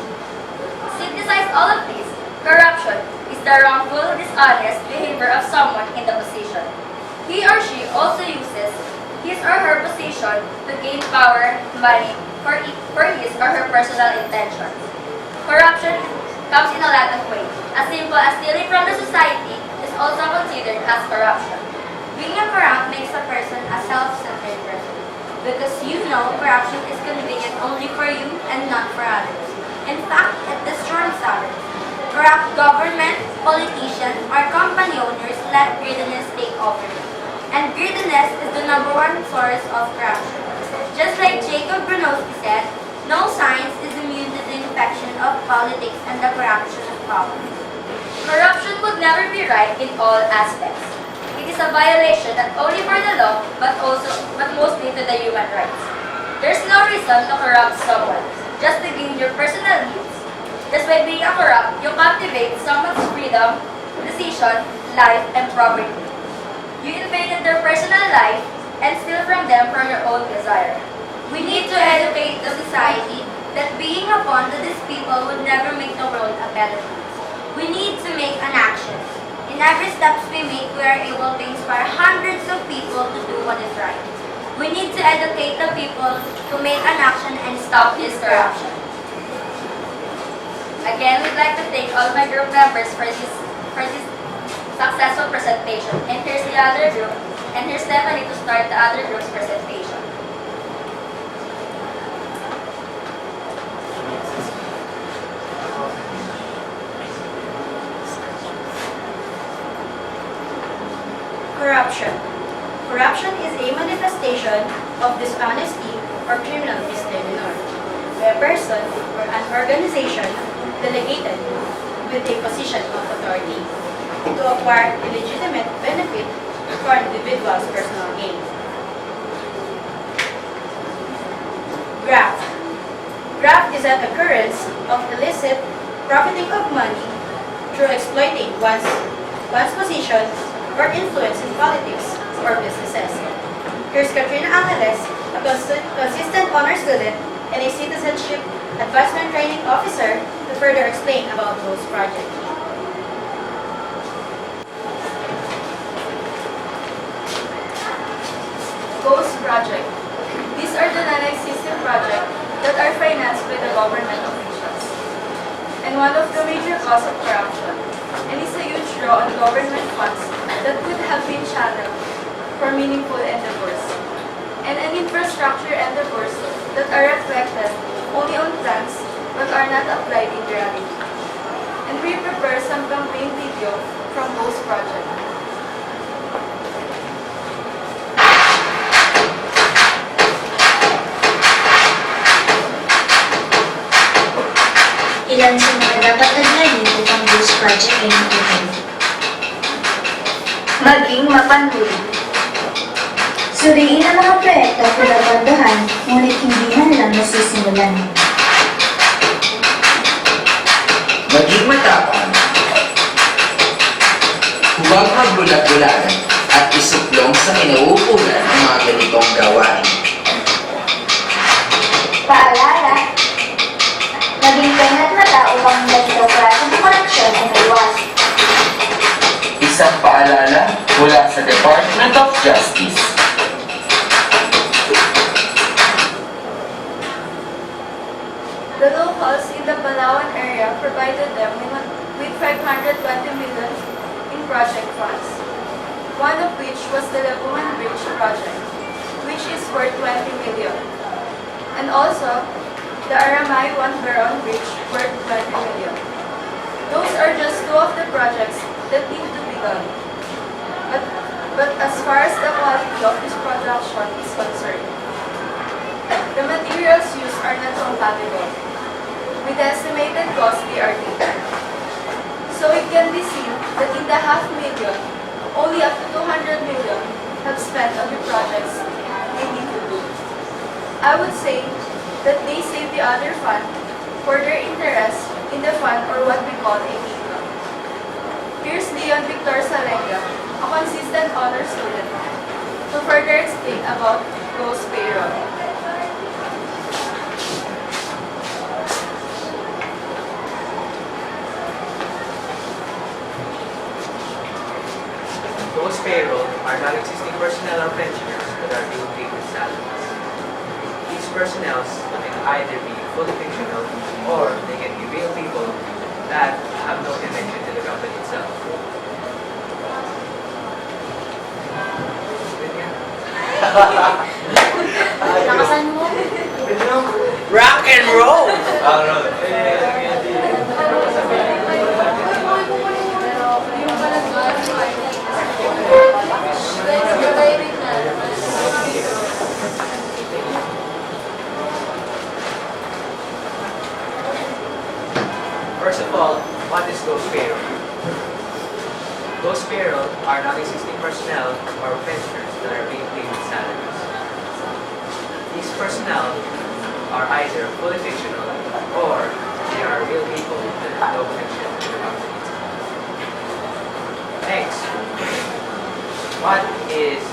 Synthesize all of this, corruption is the wrongful, dishonest behavior of someone in the position. He or she also uses his or her position to gain power, money, for his or her personal intentions. Corruption comes in a lot of ways. As simple as stealing from the society is also considered as corruption. Being a corrupt makes a person a self-centered person, because you know corruption is convenient only for you and not for others. In fact, it destroys others. Corrupt government, politicians, or company owners let greediness take over. And greediness is the #1 source of corruption. Just like Jacob Bronowski said, no science is immune to the infection of politics and the corruption of power. Corruption would never be right in all aspects. It is a violation not only for the law, but mostly to the human rights. There's no reason to corrupt someone, just to gain your personal needs. Just by being a corrupt, you captivate someone's freedom, decision, life, and property. You invaded their personal life and steal from them for your own desire. We need to educate the society that being a pawn to these people would never make the world a better place. We need to make an action. In every steps we make, we are able to inspire hundreds of people to do what is right. We need to educate the people to make an action and stop this corruption. Again, we'd like to thank all my group members for this successful presentation. And here's the other group, and here's Stephanie to start the other group's presentation. Corruption. Corruption is a manifestation of dishonesty or criminal misdemeanor by a person or an organization delegated with a position of authority to acquire illegitimate benefit for an individual's personal gain. Graft. Graft is an occurrence of illicit profiting of money through exploiting one's position or influence in politics or businesses. Here's Katrina Angeles, a consistent honor student and a citizenship advancement training officer, to further explain about those projects. Ghost Project. These are the non-existent projects that are financed by the government officials. and one of the major causes of corruption, and is a huge draw on government funds that could have been channeled for meaningful endeavors, and an infrastructure endeavors that are reflected only on plans but are not applied in reality. And we prepare some campaign video from those projects. Ilan sa mga dapat aglayin upang Ghost Project ay matuloy? Maging mapanuri. Suriin ang mga proyekto na pinabandohan, ngunit hindi man lang nasisimulan. Maging matapang. Huwag magbulat-bulagan at isuplong sa kinauukulan ang mga ganitong gawain. Paalala, maging kaingat mata upang ganito klaseng korupsyon ay maiwas. Isang paalala mula sa Department of Justice. The locals in the Palawan area provided them with 520 million in project funds, one of which was the Labuhan Bridge project, which is worth 20 million. And also, the Aramay One Baron Bridge worth 20 million. Those are just two of the projects that need to be done. But as far as the quality of this production is concerned, the materials used are not compatible with the estimated cost they are taken. So it can be seen that in the $500,000, only up to 200 million have spent on the projects they need to do. I would say that they save the other fund for their interest in the fund, or what we call a income. Here's Leon Victor Salenga, a consistent honor student, to further explain about Ghost Payroll. Ghost payroll are non-existing personnel or pensioners that are being paid with salaries. These personnel can either be fully fictional or they can be real people that have no connection to the company itself. Nakasan mo? Rock and roll! First of all, what is ghost payroll? Ghost payroll are non-existing personnel or pensioners that are being paid with salaries. These personnel are either fully fictional or they are real people that have no connection to the company itself. Next, what is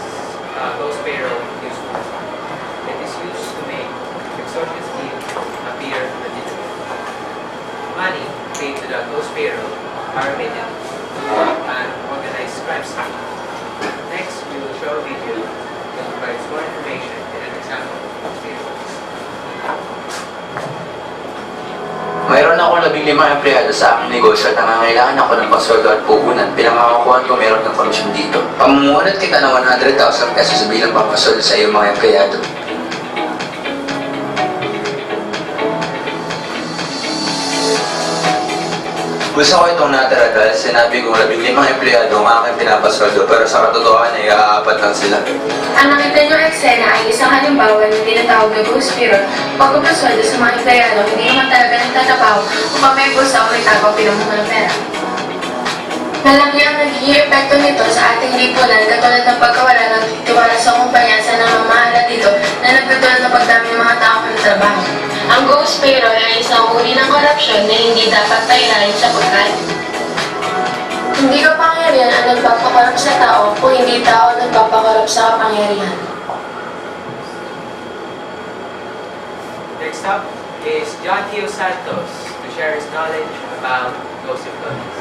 ghost payroll used for? It is used to make extortionate schemes appear legitimate. Money paid to the ghost payroll are remitted to an organized crime scheme. Next, we will show a video that provides more information and an example of ghost payroll. Mayroon ako 15 empleyado sa aking negosyo at nangangailangan ako ng pasweldo at puhunan. Pinangakakuhan ko meron ng komisyon dito. Pamumuunat kita ng 100,000 pesos bilang pampasweldo sa iyong mga empleyado. Gusto ko itong natira dahil sinabi kong 15 empleyado ang aking pinapasweldo pero sa katotohanan ay aapat lang sila. Ang nakita niyong eksena ay isang halimbawa ng tinatawag na ghost payroll, pagpapasweldo sa mga empleyado hindi naman talaga nagtatapaw upang may gusto o may tagaw pinamumuhan ng pera. Malaki ang nagiging epekto nito sa ating lipunan katulad ng pagkawala ng tiwala sa kumpanya sa namamahala dito na nagkatulad ng pagdami ng mga tao ng trabaho. Ang ghost payroll ay isang uri ng korupsyon na hindi dapat pailalim sa pagkain. Hindi kapangyarihan ang nagpapakorap sa tao kung hindi tao ang nagpapakorap sa kapangyarihan. Next up is John Q. Santos to share his knowledge about ghost employees.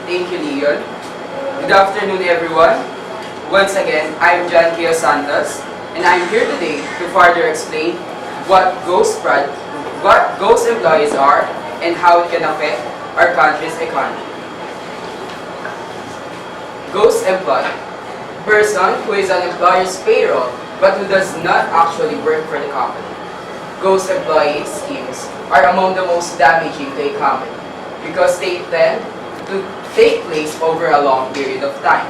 Thank you, Leon. Good afternoon, everyone. Once again, I'm John Q. Santos, and I'm here today to further explain what ghost employees are and how it can affect our country's economy. Ghost employee. Person who is on employer's payroll but who does not actually work for the company. Ghost employee schemes are among the most damaging to a company because they tend to take place over a long period of time.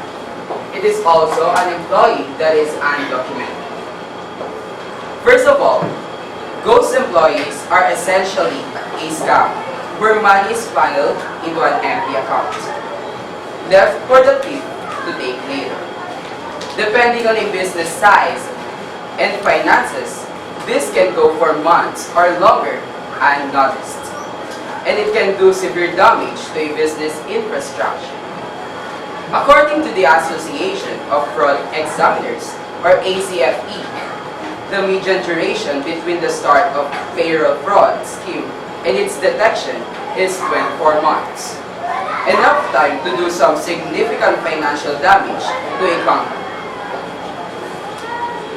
It is also an employee that is undocumented. First of all, ghost employees are essentially a scam where money is funneled into an empty account, left for the thief to take later. Depending on a business size and finances, this can go for months or longer unnoticed, and it can do severe damage to a business infrastructure. According to the Association of Fraud Examiners, or ACFE, the median duration between the start of payroll fraud scheme and its detection is 24 months. Enough time to do some significant financial damage to a company.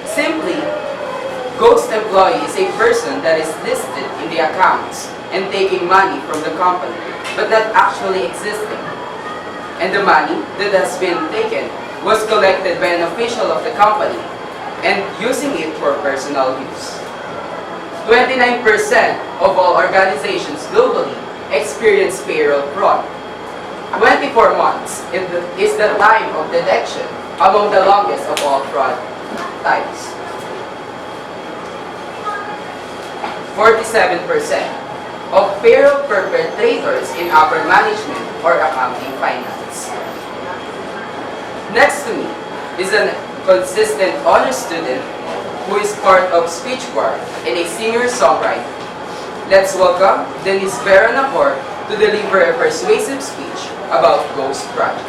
Simply, ghost employee is a person that is listed in the accounts and taking money from the company, but not actually existing. And the money that has been taken was collected by an official of the company and using it for personal use. 29% of all organizations globally experience payroll fraud. 24 months is the time of detection, among the longest of all fraud types. 47% of payroll perpetrators in upper management or accounting finance. Next to me is a consistent honor student who is part of speech choir and a singer-songwriter. Let's welcome Denise Vera Nahor to deliver a persuasive speech about Ghost Project.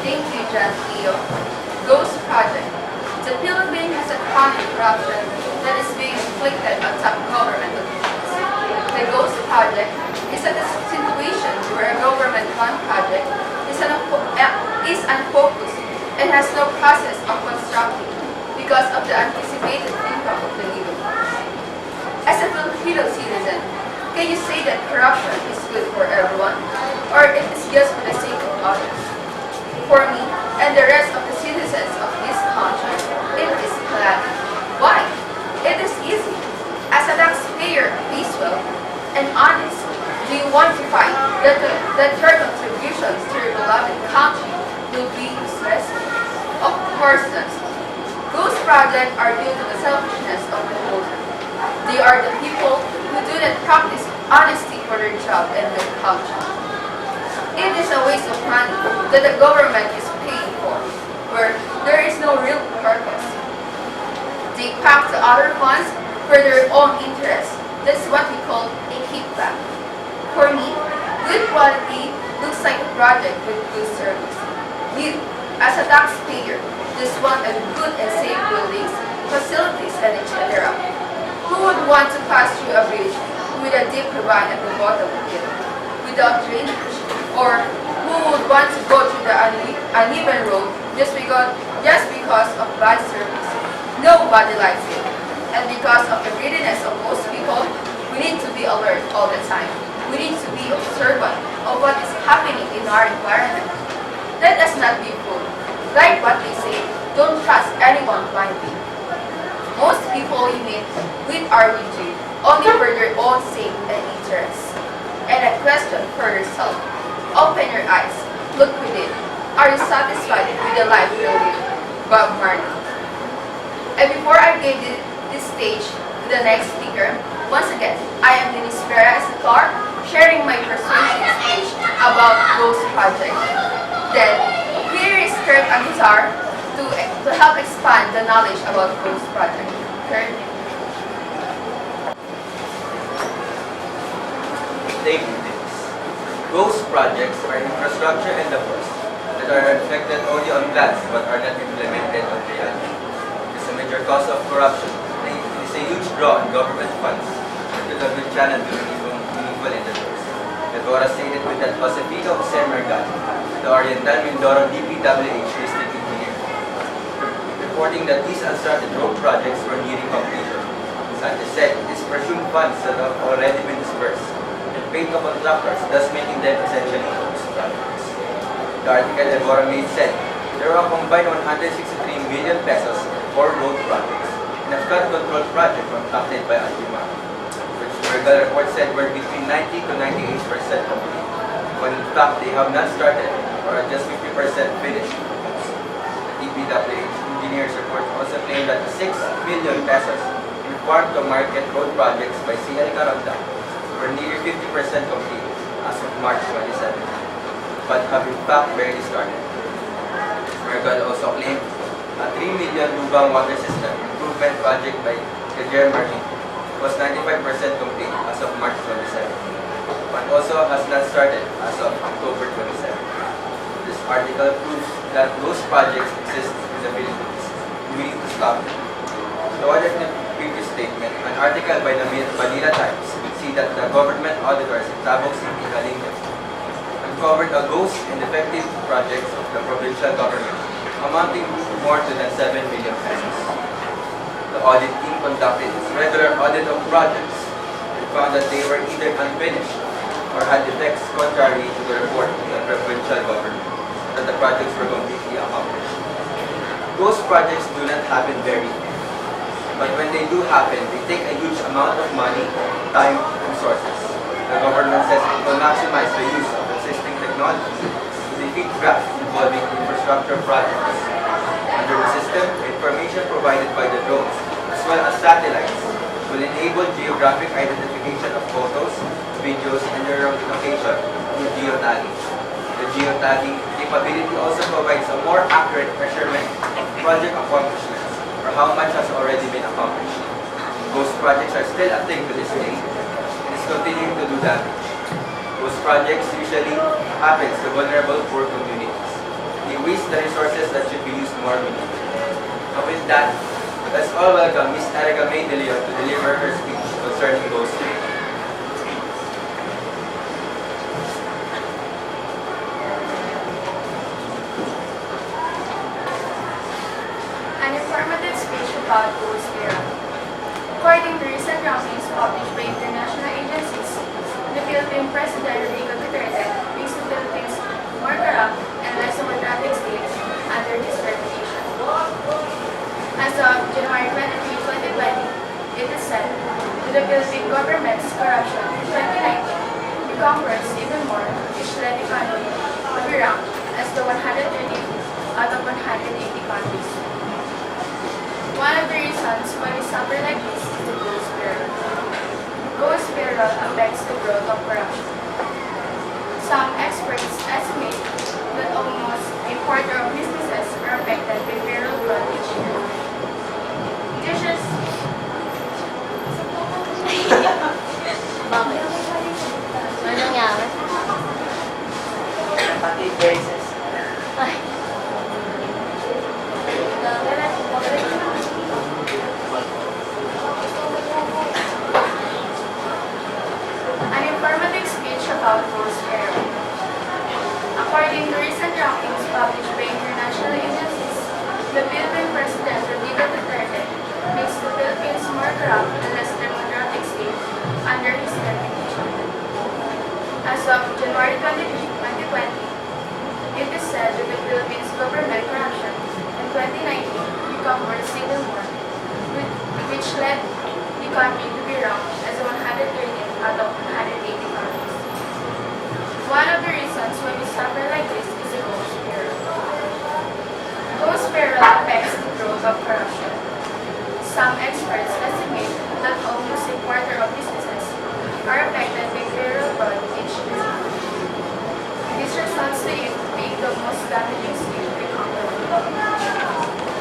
Thank you, John Leo. Ghost Project. The Philippines has a chronic corruption that is being inflicted on top government officials. The Ghost Project is a situation where a government fund project is unfocused and has no process of constructing because of the anticipated income of the leader. As a Filipino citizen, can you say that corruption is good for everyone, or it is just for the sake of others? For me and the rest of the citizens of this country, it is calamity. Why? It is easy. As a taxpayer, peaceful and honest, do you want to find that your contributions to your beloved country will be useless? Of course not. Ghost projects are due to the selfishness of the voter. They are the people who do not practice honesty for their job and their culture. It is a waste of money that the government is paying for, where there is no real purpose. They pack the other funds for their own interests. That's what we call a kickback. For me, good quality looks like a project with good service. You, as a taxpayer, just want a good and safe buildings, facilities, and etc. Who would want to pass through a bridge with a deep ravine at the bottom of it without drainage? Or who would want to go through the uneven road just because of bad service? Nobody likes it. And because of the greediness of most people, we need to be alert all the time. We need to be observant of what is happening in our environment. Let us not be fooled. Like what they say, don't trust anyone blindly. Most people you meet with are with you only for their own sake and interests. And a question for yourself. Open your eyes. Look within. Are you satisfied with the life you live? Bob Marley. And before I give this stage to the next speaker, once again, I am Denise Vera Escobar, sharing my persuasive speech about Ghost Project. Then, here is Kurt on guitar to help expand the knowledge about Ghost Project. Kurt? Thank you, Denise. Ghost projects are infrastructure endeavors that are reflected only on plans but are not implemented on reality. It is a major cause of corruption. It is a huge draw on government funds that could have been channeled to meaningful endeavors. It was stated with that Pacifico Jose Mercado, the Oriental Mindoro DPWH District Engineer. reporting that these unstarted road projects were nearing completion. Sanchez said it is presumed funds that have already been dispersed and paid to contractors, thus making them essentially ghost projects. The article Evora made said there were a combined 163 million pesos for road projects and a flood control project contracted by Altima, which Regal report said were between 90 to 98% complete, when in fact they have not started or are just 50% finished. The DPWH engineers report also claimed that the 6 million pesos in farm-to-market road projects by CL Caranda were nearly 50% complete as of March 27, but have in fact barely started. Regal also claimed a 3 million Lubang water system improvement project by Kajer Marine was 95% complete as of March 27, but also has not started as of October 27. This article proves that those projects exist in the Philippines. We need to stop them. To audit the previous statement, an article by the Manila Times see that the government auditors in Tabok City, Halingam, uncovered a ghost and defective projects of the provincial government amounting to more than 7 million pesos. The audit team conducted its regular audit of projects and found that they were either unfinished or had defects contrary to the report of the provincial government that the projects were completely accomplished. Ghost projects do not happen very often, but when they do happen, they take a huge amount of money, time, and resources. The government says it will maximize the use of existing technologies to defeat graft involving infrastructure projects. Under the system, information provided by the drones, as well as satellites, will enable geographic identification of photos, videos, and their location through geotagging. The geotagging capability also provides a more accurate measurement of project accomplishments or how much has already been accomplished. Ghost projects are still a thing to this day and is continuing to do damage. Ghost projects usually happens to vulnerable poor communities. They waste the resources that should be used more meaningfully. And with that, let's all welcome Ms. Erica May De Leon to deliver her speech concerning ghost training. An informative speech about ghost theory. According to recent rankings published by international agencies, the Philippine President Rodrigo Duterte makes the Philippines more corrupt and less democratic state under his reputation. As of January 23, 2020, it is said that the Philippine government's corruption in 2019 became worse even more, which led the economy to be ranked as the 130th out of 180 countries. One of the reasons why we suffer like this is the ghost spiral. Ghost spiral affects the growth of corruption. Some experts estimate that almost a quarter of businesses are affected by viral fraud each year. Dishes. Bakit? Ano nangyari? Pati braces. Ay. An informative speech about ghost spiral. According to recent rankings published by international agencies, the Philippine President Rodrigo Duterte makes the Philippines more corrupt and less democratic state under his reputation. As of January 23, 2020, it is said that the Philippines government corruption in 2019 became worse even more, which led the country to be ranked as 130th out of 180 countries. One of the reasons why we suffer like this is the ghost spiral. Ghost spiral affects the growth of corruption. Some experts estimate that almost a quarter of businesses are affected by viral fraud each year. This results to it being the most damaging skill to a company.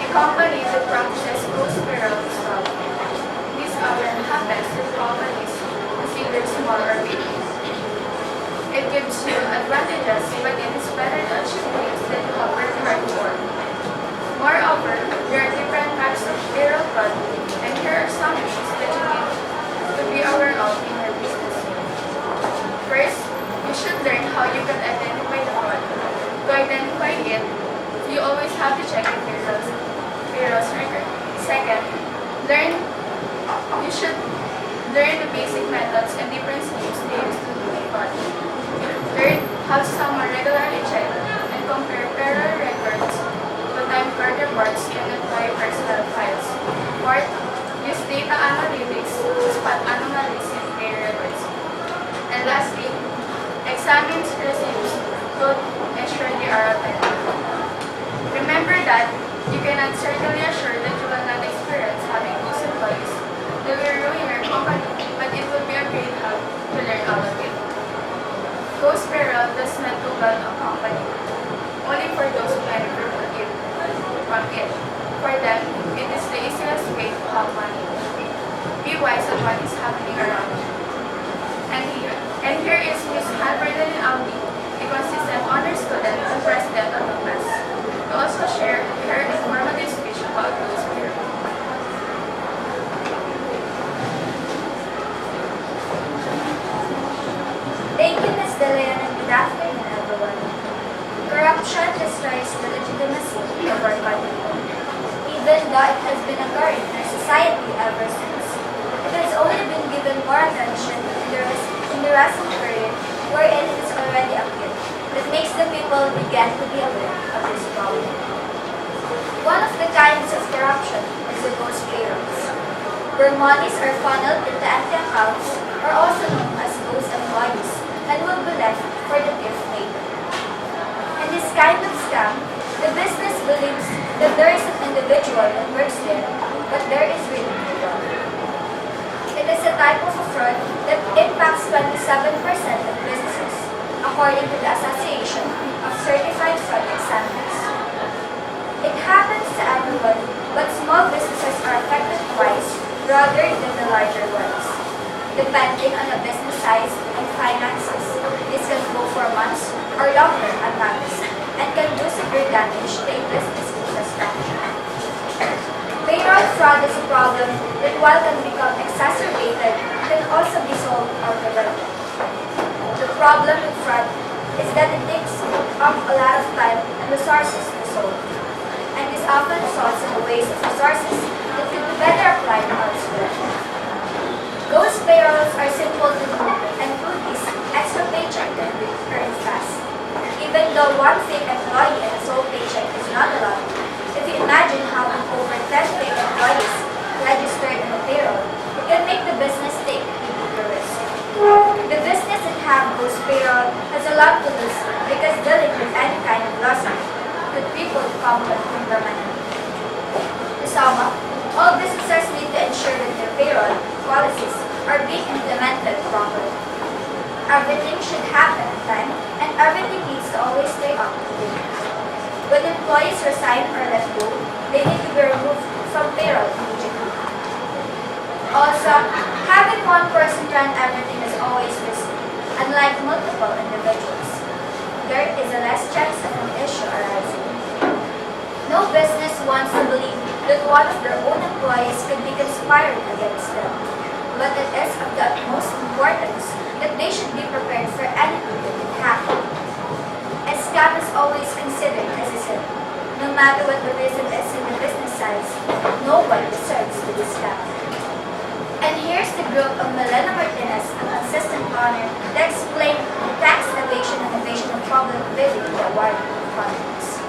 A company that practices ghost spiral is stop. This often happens with companies considered small or big. It gives you advantages, but it is better to achieve things that you have worked hard for. Moreover, there are different types of viral fraud, and here are some things that you need to be aware of in your business. First, you should learn how you can identify the fraud. To identify it, you always have to check if virals You should learn the basic methods and different schemes they use to do fraud. Third, have someone regularly check and compare payroll records to time card reports and employee personal files. Fourth, use data analytics to spot anomalies in pay records. And lastly, examine receipts to ensure they are authentic. Remember that you cannot certainly assure that you will not experience having those employees that will ruin your company, but it will be a great help to learn all of it. Ghost payroll does not do well a company, only for those who benefit from it. For them, it is the easiest way to have money. Be wise on what is happening around you. And here is Ms. Halverden Audi, a consistent honor student and president of the class, to also share her informative speech about Ghost payroll. Thank you, Ms. De Leon, and good afternoon, everyone. Corruption destroys the legitimacy of our country. Even though it has been occurring in our society ever since, it has only been given more attention in the recent period wherein it is already acute. That makes the people begin to be aware of this problem. One of the kinds of corruption is the ghost payrolls, where monies are funneled into empty accounts, or also known as ghost employees, and will be left for the thief later. In this kind of scam, the business believes that there is an individual that works there, but there is really no one. It is a type of fraud that impacts 27% of businesses, according to the Association of Certified Fraud Examiners. It happens to everyone, but small businesses are affected twice rather than the larger ones. Depending on the business size and finances, this can go for months or longer at times and can do severe damage to a business infrastructure. Payroll fraud is a problem that, while can become exacerbated, can also be solved or prevented. The problem with fraud is that it takes up a lot of time and resources to solve, and is often solved in a waste of resources that could be better applied elsewhere. Ghost payrolls are simple to do, and through this, extra paycheck can be earned fast. Even though one fake employee and a sole paycheck is not allowed, if you imagine having over 10 fake employees registered in the payroll, it can make the business take a bigger risk. The business that have ghost payroll has a lot to lose because dealing with any kind of lawsuit could people come from permanently. To sum up, all businesses need to ensure that their payroll policies are being implemented properly. Everything should happen on time, and everything needs to always stay up to date. When employees resign or let go, they need to be removed from payroll immediately. Also, having one person run everything is always risky, unlike multiple individuals. There is a less chance of an issue arising. No business wants to believe that one of their own employees could be conspiring against them, but it is of the utmost importance that they should be prepared for anything that can happen. A scam is always considered as a sin. No matter what the reason is in the business size, no one deserves to be scammed. And here's the group of Milena Martinez, a consistent honor, to explain the tax evasion and evasion of public bidding in the award of contracts.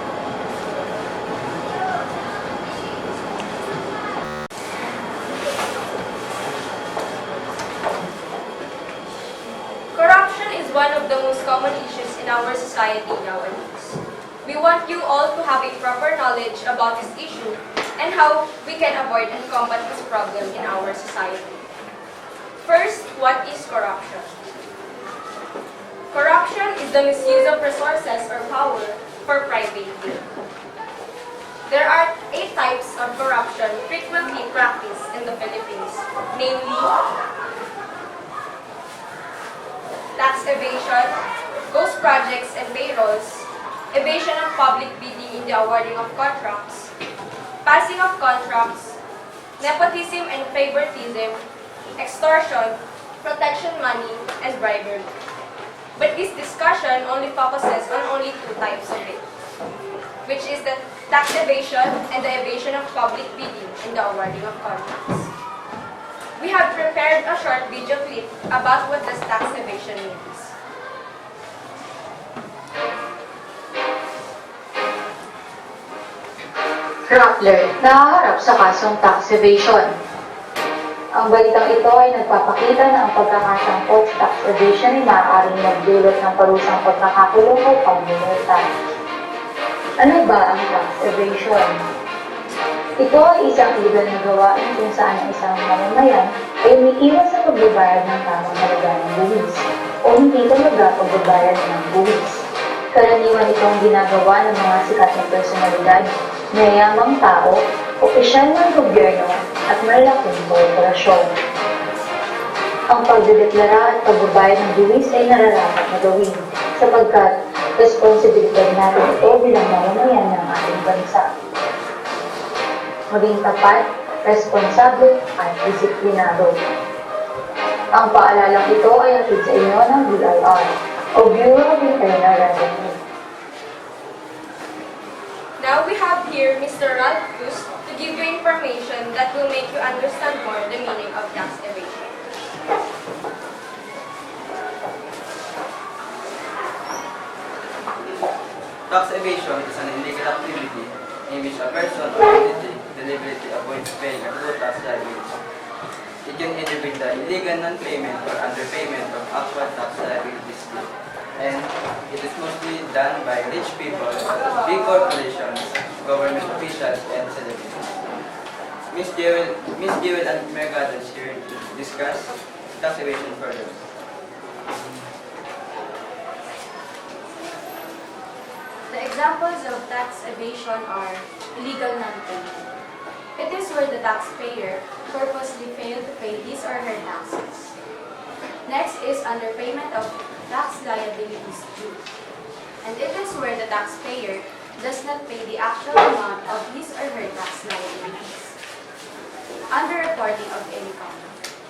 Corruption is one of the most common issues in our society nowadays. We want you all to have a proper knowledge about this issue and how we can avoid and combat this problem in our society. First, what is corruption? Corruption is the misuse of resources or power for private gain. There are 8 types of corruption frequently practiced in the Philippines, namely tax evasion, ghost projects and payrolls, evasion of public bidding in the awarding of contracts, passing of contracts, nepotism and favoritism, extortion, protection money, and bribery. But this discussion only focuses on only 2 types of it, which is the tax evasion, and the evasion of public bidding in the awarding of contracts. We have prepared a short video clip about what does tax evasion means. Rappler, nahaharap sa kasong tax evasion. Ang balitang ito ay nagpapakita na ang pagkakasangkot sa tax evasion ay maaaring magdulot ng parusang pagkakakulong o pagmumulta. Ano ba ang tax evasion? Ito ay isang illegal na gawain kung saan ang isang mamamayan ay umiiwas sa pagbabayad ng tamang halaga ng buwis o hindi talaga pagbabayad ng buwis. Karaniwan itong ginagawa ng mga sikat na personalidad, mayayamang tao, opisyal ng gobyerno at malalaking korporasyon. Ang pagdedeklara at pagbabayad ng buwis ay nararapat na gawin sapagkat responsibilidad natin ito bilang mamamayan ng ating bansa. Maging tapat, responsable at disiplinado. Ang paalalang ito ay hatid sa inyo ng BIR o Bureau of Internal Revenue. Now we have here Mr. Ralph Cruz to give you information that will make you understand more the meaning of tax evasion. Tax evasion is an illegal activity in which a person or entity deliberately avoids paying a true tax liability. It can either be the illegal non-payment or underpayment of actual tax liabilities due, and it is mostly done by rich people, big corporations, government officials, and celebrities. Miss Jewel and Mercado is here to discuss tax evasion further. The examples of tax evasion are illegal non-payment. It is where the taxpayer purposely failed to pay his or her taxes. Next is underpayment of tax liabilities due. And it is where the taxpayer does not pay the actual amount of his or her tax liabilities. Underreporting of income.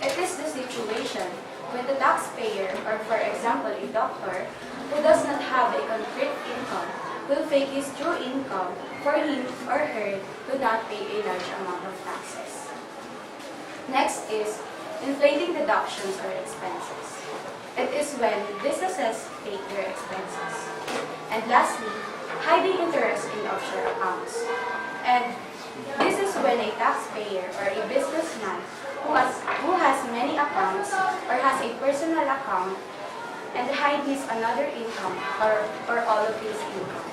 It is the situation when the taxpayer, or for example a doctor, who does not have a concrete income, will fake his true income for him or her to not pay a large amount of taxes. Next is inflating deductions or expenses. It is when businesses fake their expenses. And lastly, hiding interest in offshore accounts. And this is when a taxpayer or a businessman who has many accounts or has a personal account and hide his another income or all of his income.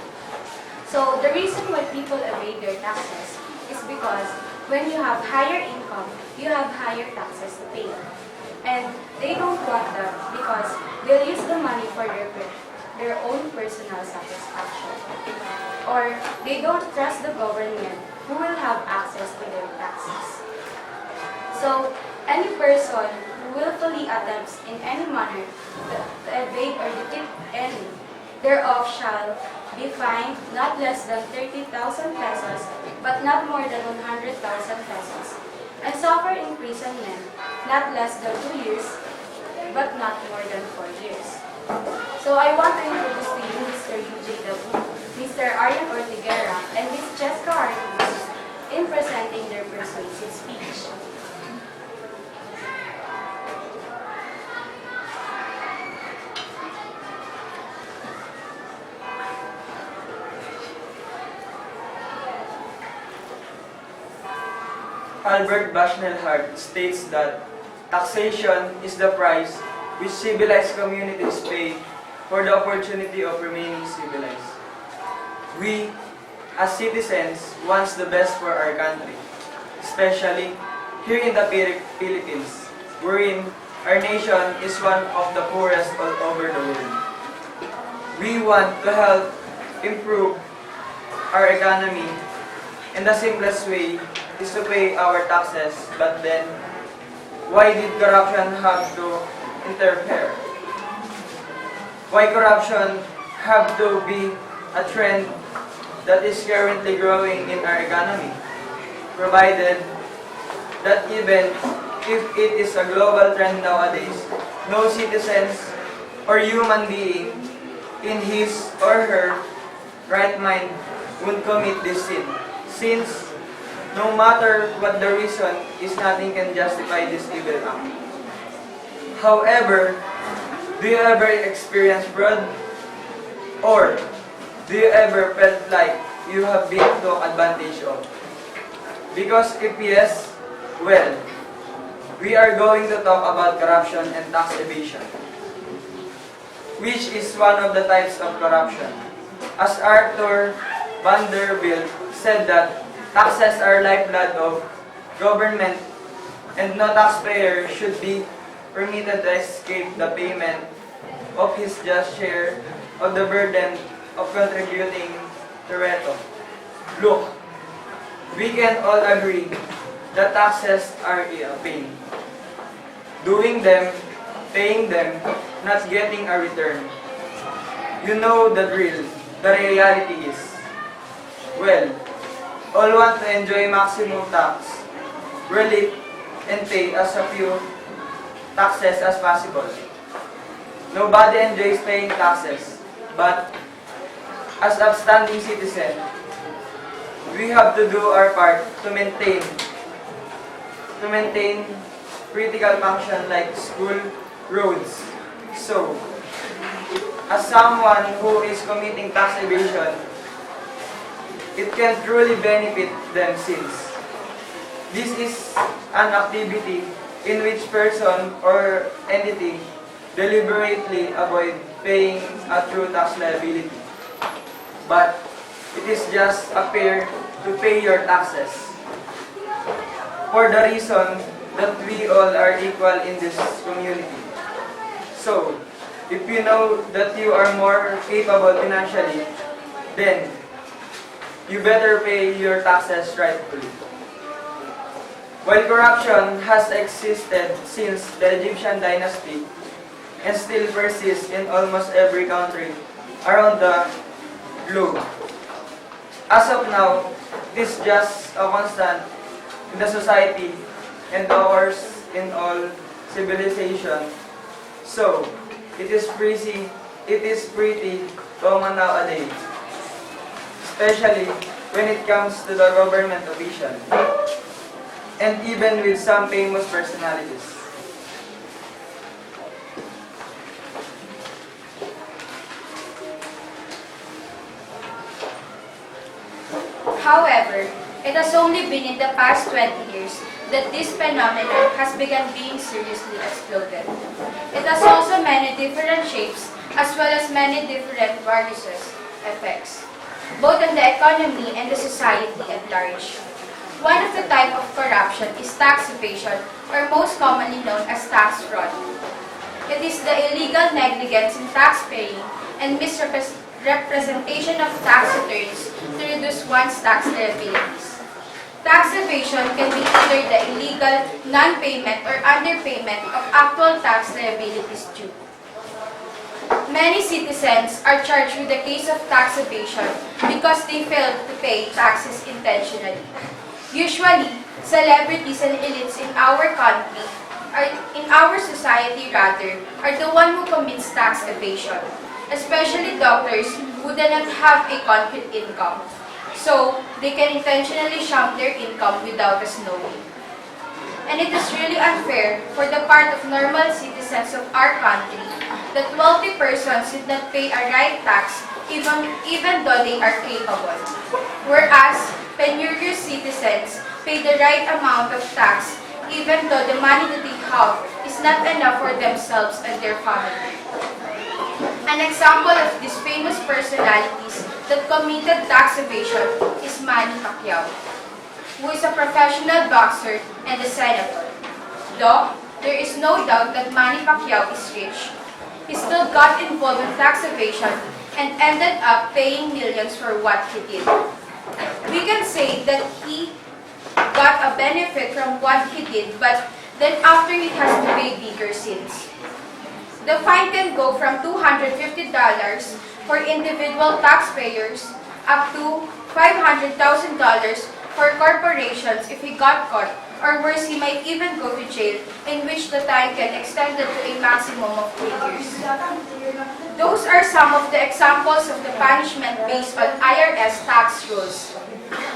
So the reason why people evade their taxes is because when you have higher income, you have higher taxes to pay. And they don't want that because they'll use the money for their own personal satisfaction. Or they don't trust the government who will have access to their taxes. So any person who willfully attempts in any manner to evade or defeat any thereof shall be fined not less than 30,000 pesos, but not more than 100,000 pesos, and suffer imprisonment not less than 2 years, but not more than 4 years. So I want to introduce to you Mr. Eugene Dabu, Mr. Arian Ortigera, and Ms. Jessica Arcus in presenting their persuasive speech. Albert Bushnell Hart states that taxation is the price which civilized communities pay for the opportunity of remaining civilized. We, as citizens, want the best for our country, especially here in the Philippines, wherein our nation is one of the poorest all over the world. We want to help improve our economy, and the simplest way is to pay our taxes, but then, why did corruption have to interfere? Why corruption have to be a trend that is currently growing in our economy, provided that even if it is a global trend nowadays, no citizens or human being in his or her right mind won't commit this sin, since no matter what the reason is nothing can justify this evil act. However, do you ever experience fraud? Or do you ever felt like you have been took advantage of? Because if yes, well, we are going to talk about corruption and tax evasion, which is one of the types of corruption. As Arthur Vanderbilt said that taxes are lifeblood of government and no taxpayer should be permitted to escape the payment of his just share of the burden of contributing to Reto. Look, we can all agree that taxes are a pain. Doing them, paying them, not getting a return. You know the drill. The reality is, well, all want to enjoy maximum tax relief and pay as a few taxes as possible. Nobody enjoys paying taxes, but as upstanding citizen, we have to do our part to maintain critical function like school, roads. So, as someone who is committing tax evasion, it can truly benefit them since this is an activity in which person or entity deliberately avoid paying a true tax liability. But it is just a fair to pay your taxes for the reason that we all are equal in this community. So, if you know that you are more capable financially, then you better pay your taxes rightfully. While corruption has existed since the Egyptian dynasty and still persists in almost every country around the globe, as of now, it is just a constant in the society and ours in all civilization. So, it is pretty common nowadays, especially when it comes to the government official, and even with some famous personalities. However, it has only been in the past 20 years that this phenomenon has begun being seriously exploited. It has also many different shapes as well as many different various effects, both on the economy and the society at large. One of the type of corruption is tax evasion, or most commonly known as tax fraud. It is the illegal negligence in tax paying and misrepresentation of tax returns to reduce one's tax liabilities. Tax evasion can be either the illegal non-payment or underpayment of actual tax liabilities due. Many citizens are charged with the case of tax evasion because they failed to pay taxes intentionally. Usually, celebrities and elites in our country, in our society rather, are the one who commits tax evasion, especially doctors who do not have a concrete income. So, they can intentionally sham their income without us knowing. And it is really unfair for the part of normal citizens of our country that wealthy persons did not pay a right tax even though they are capable, whereas penurious citizens pay the right amount of tax even though the money that they have is not enough for themselves and their family. An example of these famous personalities that committed tax evasion is Manny Pacquiao, who is a professional boxer and a senator. Though there is no doubt that Manny Pacquiao is rich, he still got involved in tax evasion and ended up paying millions for what he did. We can say that he got a benefit from what he did, but then after he has to pay bigger sins. The fine can go from $250 for individual taxpayers up to $500,000 for corporations if he got caught or worse, he might even go to jail, in which the time can extend to a maximum of 3 years. Those are some of the examples of the punishment based on IRS tax rules.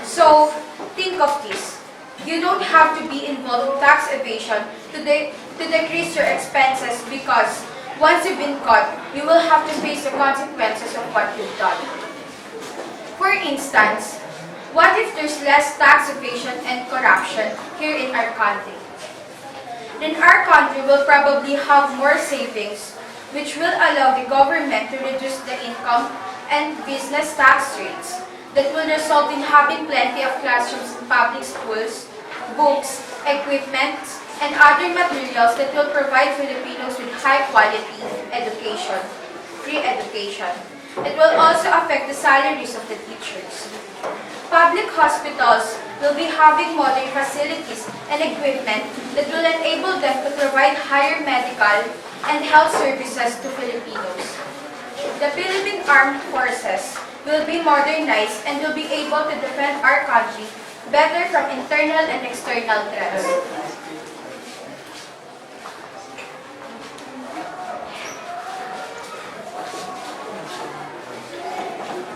So, think of this. You don't have to be involved in tax evasion to decrease your expenses because once you've been caught, you will have to face the consequences of what you've done. For instance, what if there's less tax evasion and corruption here in our country? Then our country will probably have more savings, which will allow the government to reduce the income and business tax rates. That will result in having plenty of classrooms in public schools, books, equipment, and other materials that will provide Filipinos with high-quality education, free education. It will also affect the salaries of the teachers. Public hospitals will be having modern facilities and equipment that will enable them to provide higher medical and health services to Filipinos. The Philippine Armed Forces will be modernized and will be able to defend our country better from internal and external threats.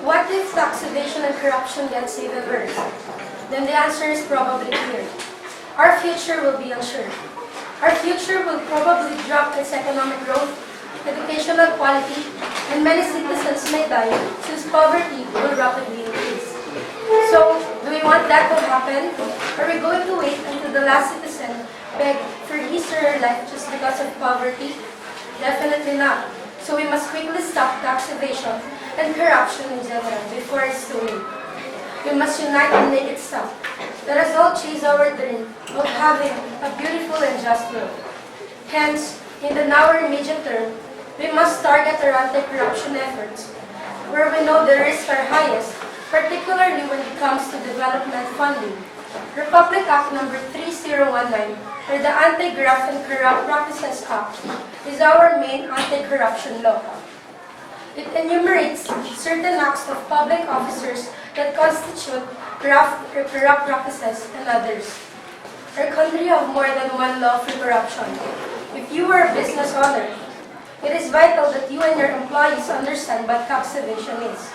What if tax evasion and corruption gets even worse? Then the answer is probably clear. Our future will be unsure. Our future will probably drop its economic growth, educational quality, and many citizens may die since poverty will rapidly increase. So, do we want that to happen? Are we going to wait until the last citizen beg for his or her life just because of poverty? Definitely not. So we must quickly stop tax evasion and corruption in general before it's too late. We must unite and make it stop. Let us all chase our dream of having a beautiful and just world. Hence, in the now or immediate term, we must target our anti-corruption efforts, where we know the risks are highest, particularly when it comes to development funding. Republic Act No. 3019, or the Anti-Graft and Corrupt Practices Act, is our main anti-corruption law. It enumerates certain acts of public officers that constitute graft or corrupt practices and others. Our country has more than one law for corruption. If you are a business owner, it is vital that you and your employees understand what tax evasion is,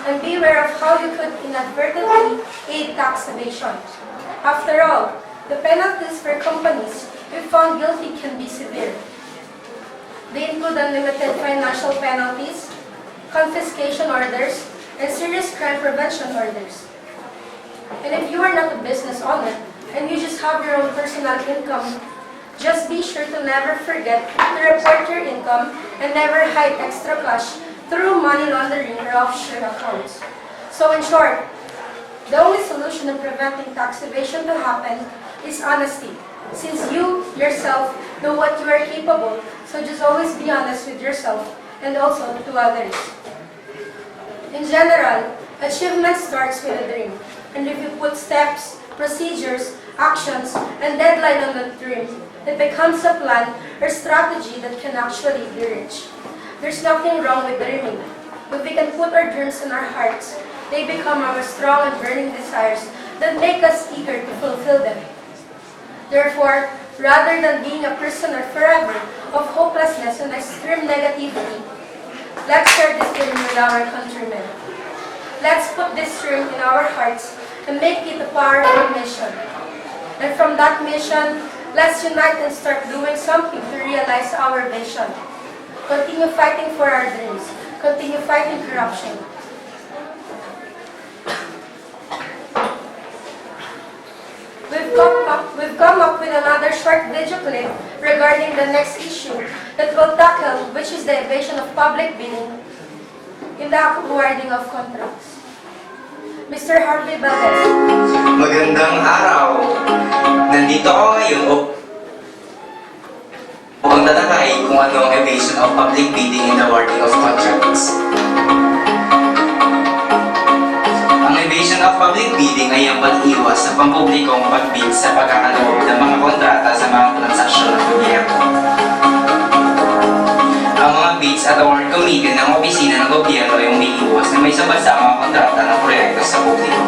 and be aware of how you could inadvertently aid tax evasion. After all, the penalties for companies, if found guilty, can be severe. They include unlimited financial penalties, confiscation orders, and serious crime prevention orders. And if you are not a business owner, and you just have your own personal income, just be sure to never forget to report your income and never hide extra cash through money laundering or offshore accounts. So in short, the only solution to preventing tax evasion to happen is honesty, since you yourself know what you are capable, so just always be honest with yourself and also to others. In general, achievement starts with a dream, and if you put steps, procedures, actions, and deadline on the dream, it becomes a plan or strategy that can actually be reached. There's nothing wrong with dreaming. If we can put our dreams in our hearts, they become our strong and burning desires that make us eager to fulfill them. Therefore, rather than being a prisoner forever of hopelessness and extreme negativity, let's share this dream with our countrymen. Let's put this dream in our hearts and make it a powerful mission. And from that mission, let's unite and start doing something to realize our vision. Continue fighting for our dreams. Continue fighting corruption. We've come up with another short video clip regarding the next issue that will tackle, which is the evasion of public bidding in the awarding of contracts. Mr. Harvey Valdez. Magandang araw! Nandito ako ngayon upang tatalakay kung ano ang evasion of public bidding in the awarding of contracts. Ang evasion of public bidding ay ang pag-iwas sa pampublikong pagbid sa pagkakaloob ng mga kontrata sa mga transaksyon ng gobyerno. Ang mga bids at award committee ng opisina ng gobyerno ay umiiwas na may sabad sa mga kontrata ng proyekto sa publiko.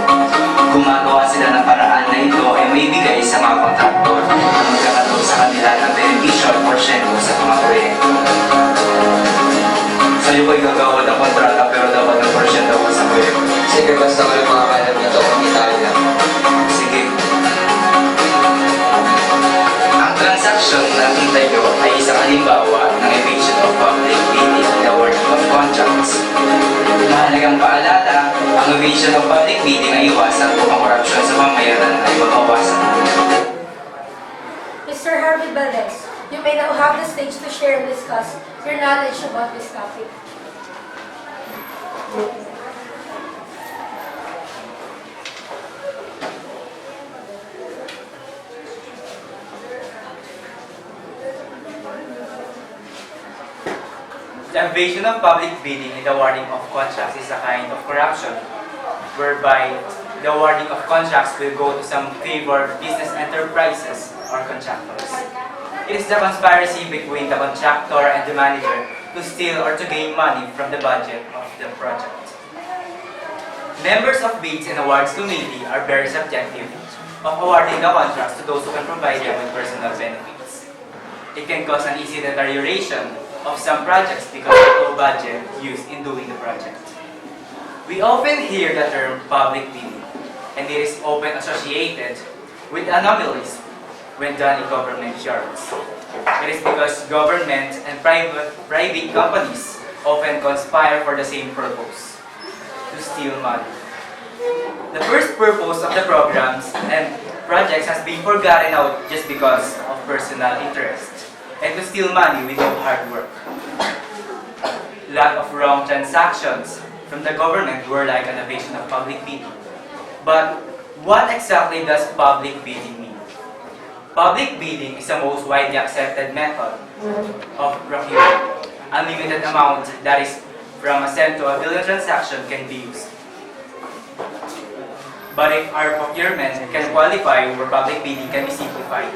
Gumagawa sila ng paraan na ito ay may bigay sa mga kontrata transaction na tayo ay isang halimbawa ng evasion of public bidding in the awarding of contracts. Mahalagang paalala, ang evasion of public bidding ay iwasan upang korupsyon sa pamayaran ay mabawasan. Mr. Harvey Valdez, you may now have the stage to share and discuss your knowledge about this topic. The evasion of public bidding in the awarding of contracts is a kind of corruption whereby the awarding of contracts will go to some favored business enterprises or contractors. It is the conspiracy between the contractor and the manager to steal or to gain money from the budget of the project. Members of Bids and Awards Committee are very subjective of awarding the contracts to those who can provide them with personal benefits. It can cause an easy deterioration of some projects because of low budget used in doing the project. We often hear the term public bidding, and it is often associated with anomalies when done in government yards. It is because government and private companies often conspire for the same purpose, to steal money. The first purpose of the programs and projects has been forgotten out just because of personal interest and to steal money without hard work. Lack of wrong transactions from the government were like an evasion of public bidding. But what exactly does public bidding mean? Public bidding is the most widely accepted method of procuring. Unlimited amount that is from a cent to a billion transaction can be used. But if our procurement can qualify where public bidding can be simplified,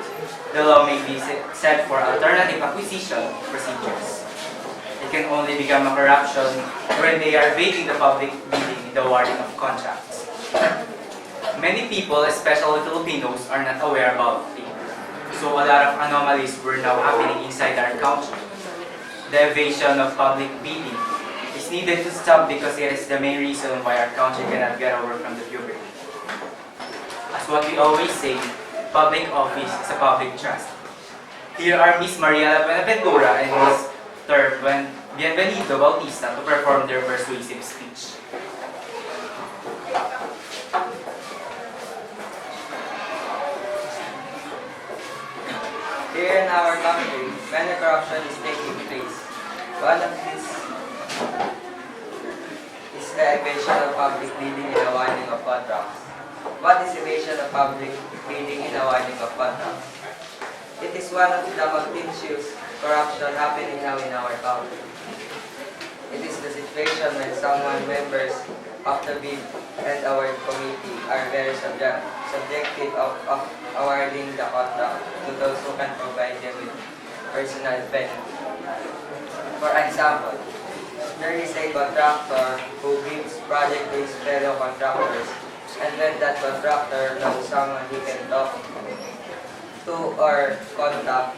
the law may be set for alternative acquisition procedures. It can only become a corruption when they are evading the public bidding in the awarding of contracts. Many people, especially Filipinos, are not aware about it. So a lot of anomalies were now happening inside our country. The evasion of public bidding is needed to stop because it is the main reason why our country cannot get over from the poverty. As what we always say, public office is a public trust. Here are Miss Mariela Buenaventura and Miss Bienvenido Bautista to perform their persuasive speech. Here in our country, many corruption is taking place. One of these is the evasion of public bidding in awarding of contracts. What is evasion of public bidding in awarding of contracts? It is one of the continuous corruption happening now in our country. It is the situation when someone members of the bid and award committee are very subjective of awarding the contract to those who can provide them with personal benefit. For example, there is a contractor who gives project to his fellow contractors, and when that contractor knows someone he can talk to or contact,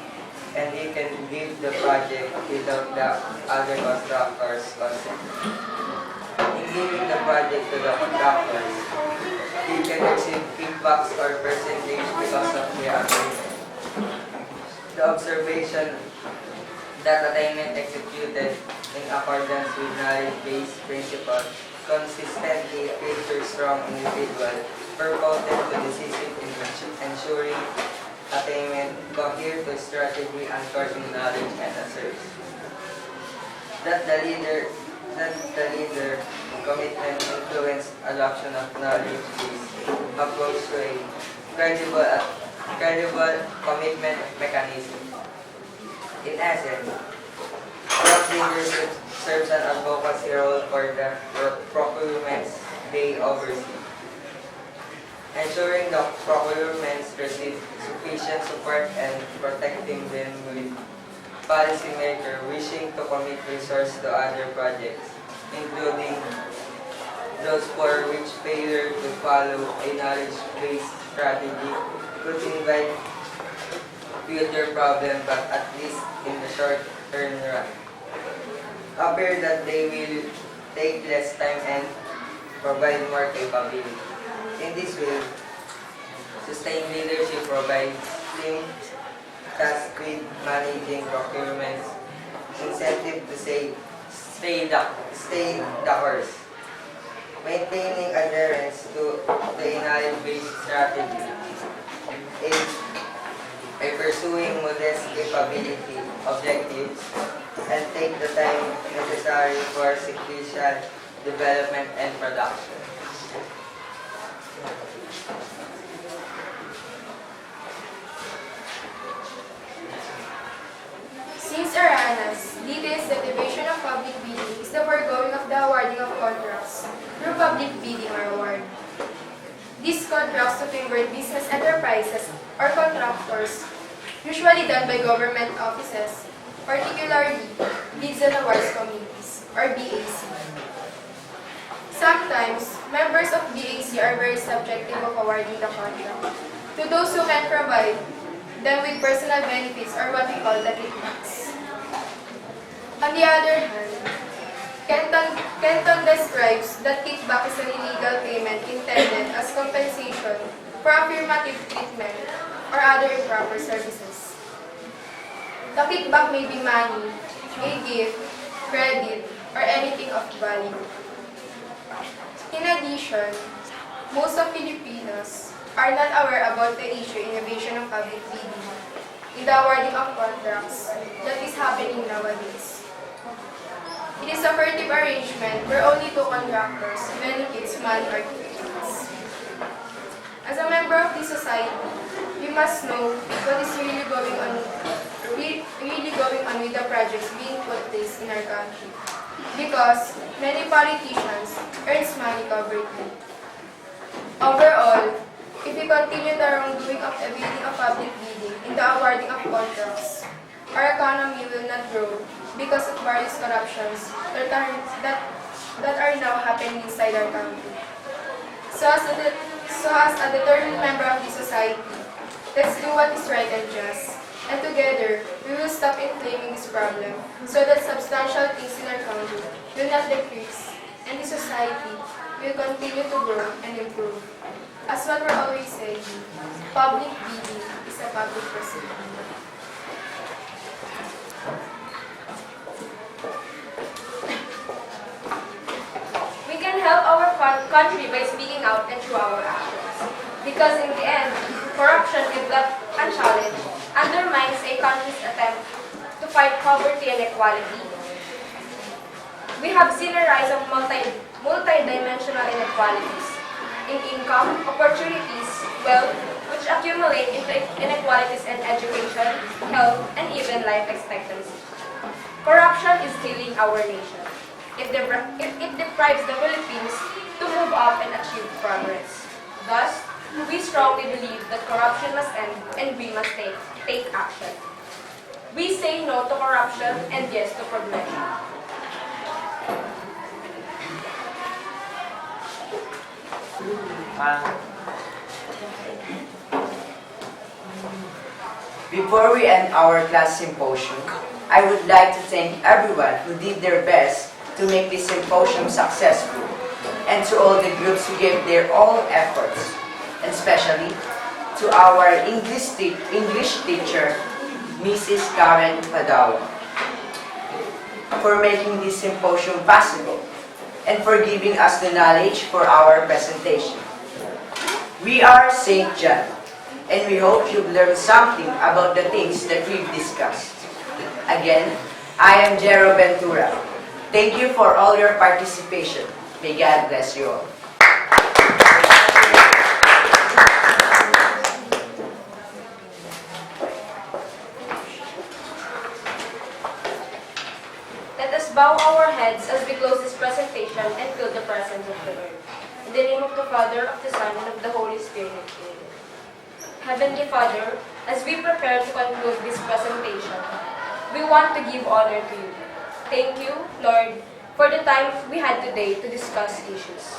and he can give the project without the other contractor's consent. In giving the project to the contractors, he can receive kickbacks or percentage because of the agreement. The observation that attainment executed in accordance with knowledge-based principle consistently features strong individual purported to decisive in ensuring attainment cohere to strategy anchored in knowledge and asserts that the leader commitment influence adoption of knowledge-based approach to a credible commitment mechanism. In essence, top leadership serves an advocacy role for the procurements they oversee, ensuring the procurements receive sufficient support and protecting them with policymakers wishing to commit resources to other projects, including those for which failure to follow a knowledge-based strategy could invite future problems, but at least in the short-term run, appear that they will take less time and provide more capability. In this way, sustained leadership provides team tasked with managing procurements, incentive to stay the course, maintaining adherence to the inhaled-based strategy, by pursuing modest capability objectives, and take the time necessary for sequential development and production. Since Aranas details the division of public bidding is the foregoing of the awarding of contracts through public bidding or award. These contracts to favor business enterprises or contractors, usually done by government offices, particularly bids and awards committees or BAC. Sometimes, members of BAC are very subjective of awarding the contract to those who can provide them with personal benefits or what we call the kickbacks. On the other hand, Kenton describes that kickback is an illegal payment intended as compensation for affirmative treatment or other improper services. The kickback may be money, a gift, credit, or anything of value. In addition, most of Filipinos are not aware about the issue innovation of public bidding in the awarding of contracts that is happening nowadays. It is a furtive arrangement where only two contractors benefits money or kickbacks. As a member of this society, we must know what is really going on with the projects being put place in our country, because many politicians earns money covertly. Overall, if we continue the wrongdoing of evading of public bidding in the awarding of contracts, our economy will not grow because of various corruptions that are now happening inside our country. So as a determined member of the society, let's do what is right and just, and together we will stop inflaming this problem so that substantial things in our country will not decrease and the society will continue to grow and improve. As what we're always saying, public bidding is a public procedure. We can help our country by speaking out and through our actions. Because in the end, corruption, if left unchallenged, undermines a country's attempt to fight poverty and equality. We have seen a rise of multi-dimensional inequalities in income, opportunities, wealth, which accumulate into inequalities in education, health, and even life expectancy. Corruption is killing our nation. It deprives the Philippines to move up and achieve progress. Thus, we strongly believe that corruption must end and we must take action. We say no to corruption and yes to progression. Before we end our class symposium, I would like to thank everyone who did their best to make this symposium successful, and to all the groups who gave their all efforts, and especially to our English teacher, Mrs. Karen Padawa, for making this symposium possible and for giving us the knowledge for our presentation. We are St. John, and we hope you've learned something about the things that we've discussed. Again, I am Jero Ventura. Thank you for all your participation. May God bless you all. Let us bow our heads as we close this presentation and feel the presence of the Lord. In the name of the Father, of the Son, and of the Holy Spirit. Amen. Heavenly Father, as we prepare to conclude this presentation, we want to give honor to you. Thank you, Lord, for the time we had today to discuss issues.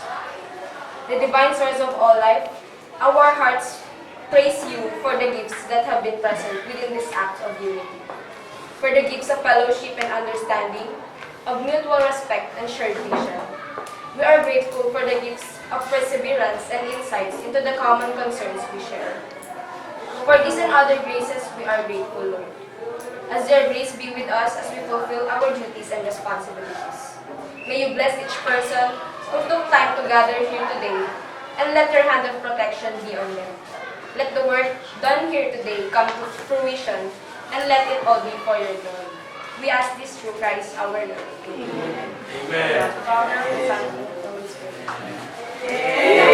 The divine source of all life, our hearts praise you for the gifts that have been present within this act of unity. For the gifts of fellowship and understanding, of mutual respect and shared vision. We are grateful for the gifts of perseverance and insights into the common concerns we share. For these and other graces, we are grateful, Lord. As your grace be with us as we fulfill our duties and responsibilities. May you bless each person who took time to gather here today, and let your hand of protection be on them. Let the work done here today come to fruition, and let it all be for your glory. We ask this through Christ our Lord. Amen. Amen. Father, Son, and Holy Spirit. Amen.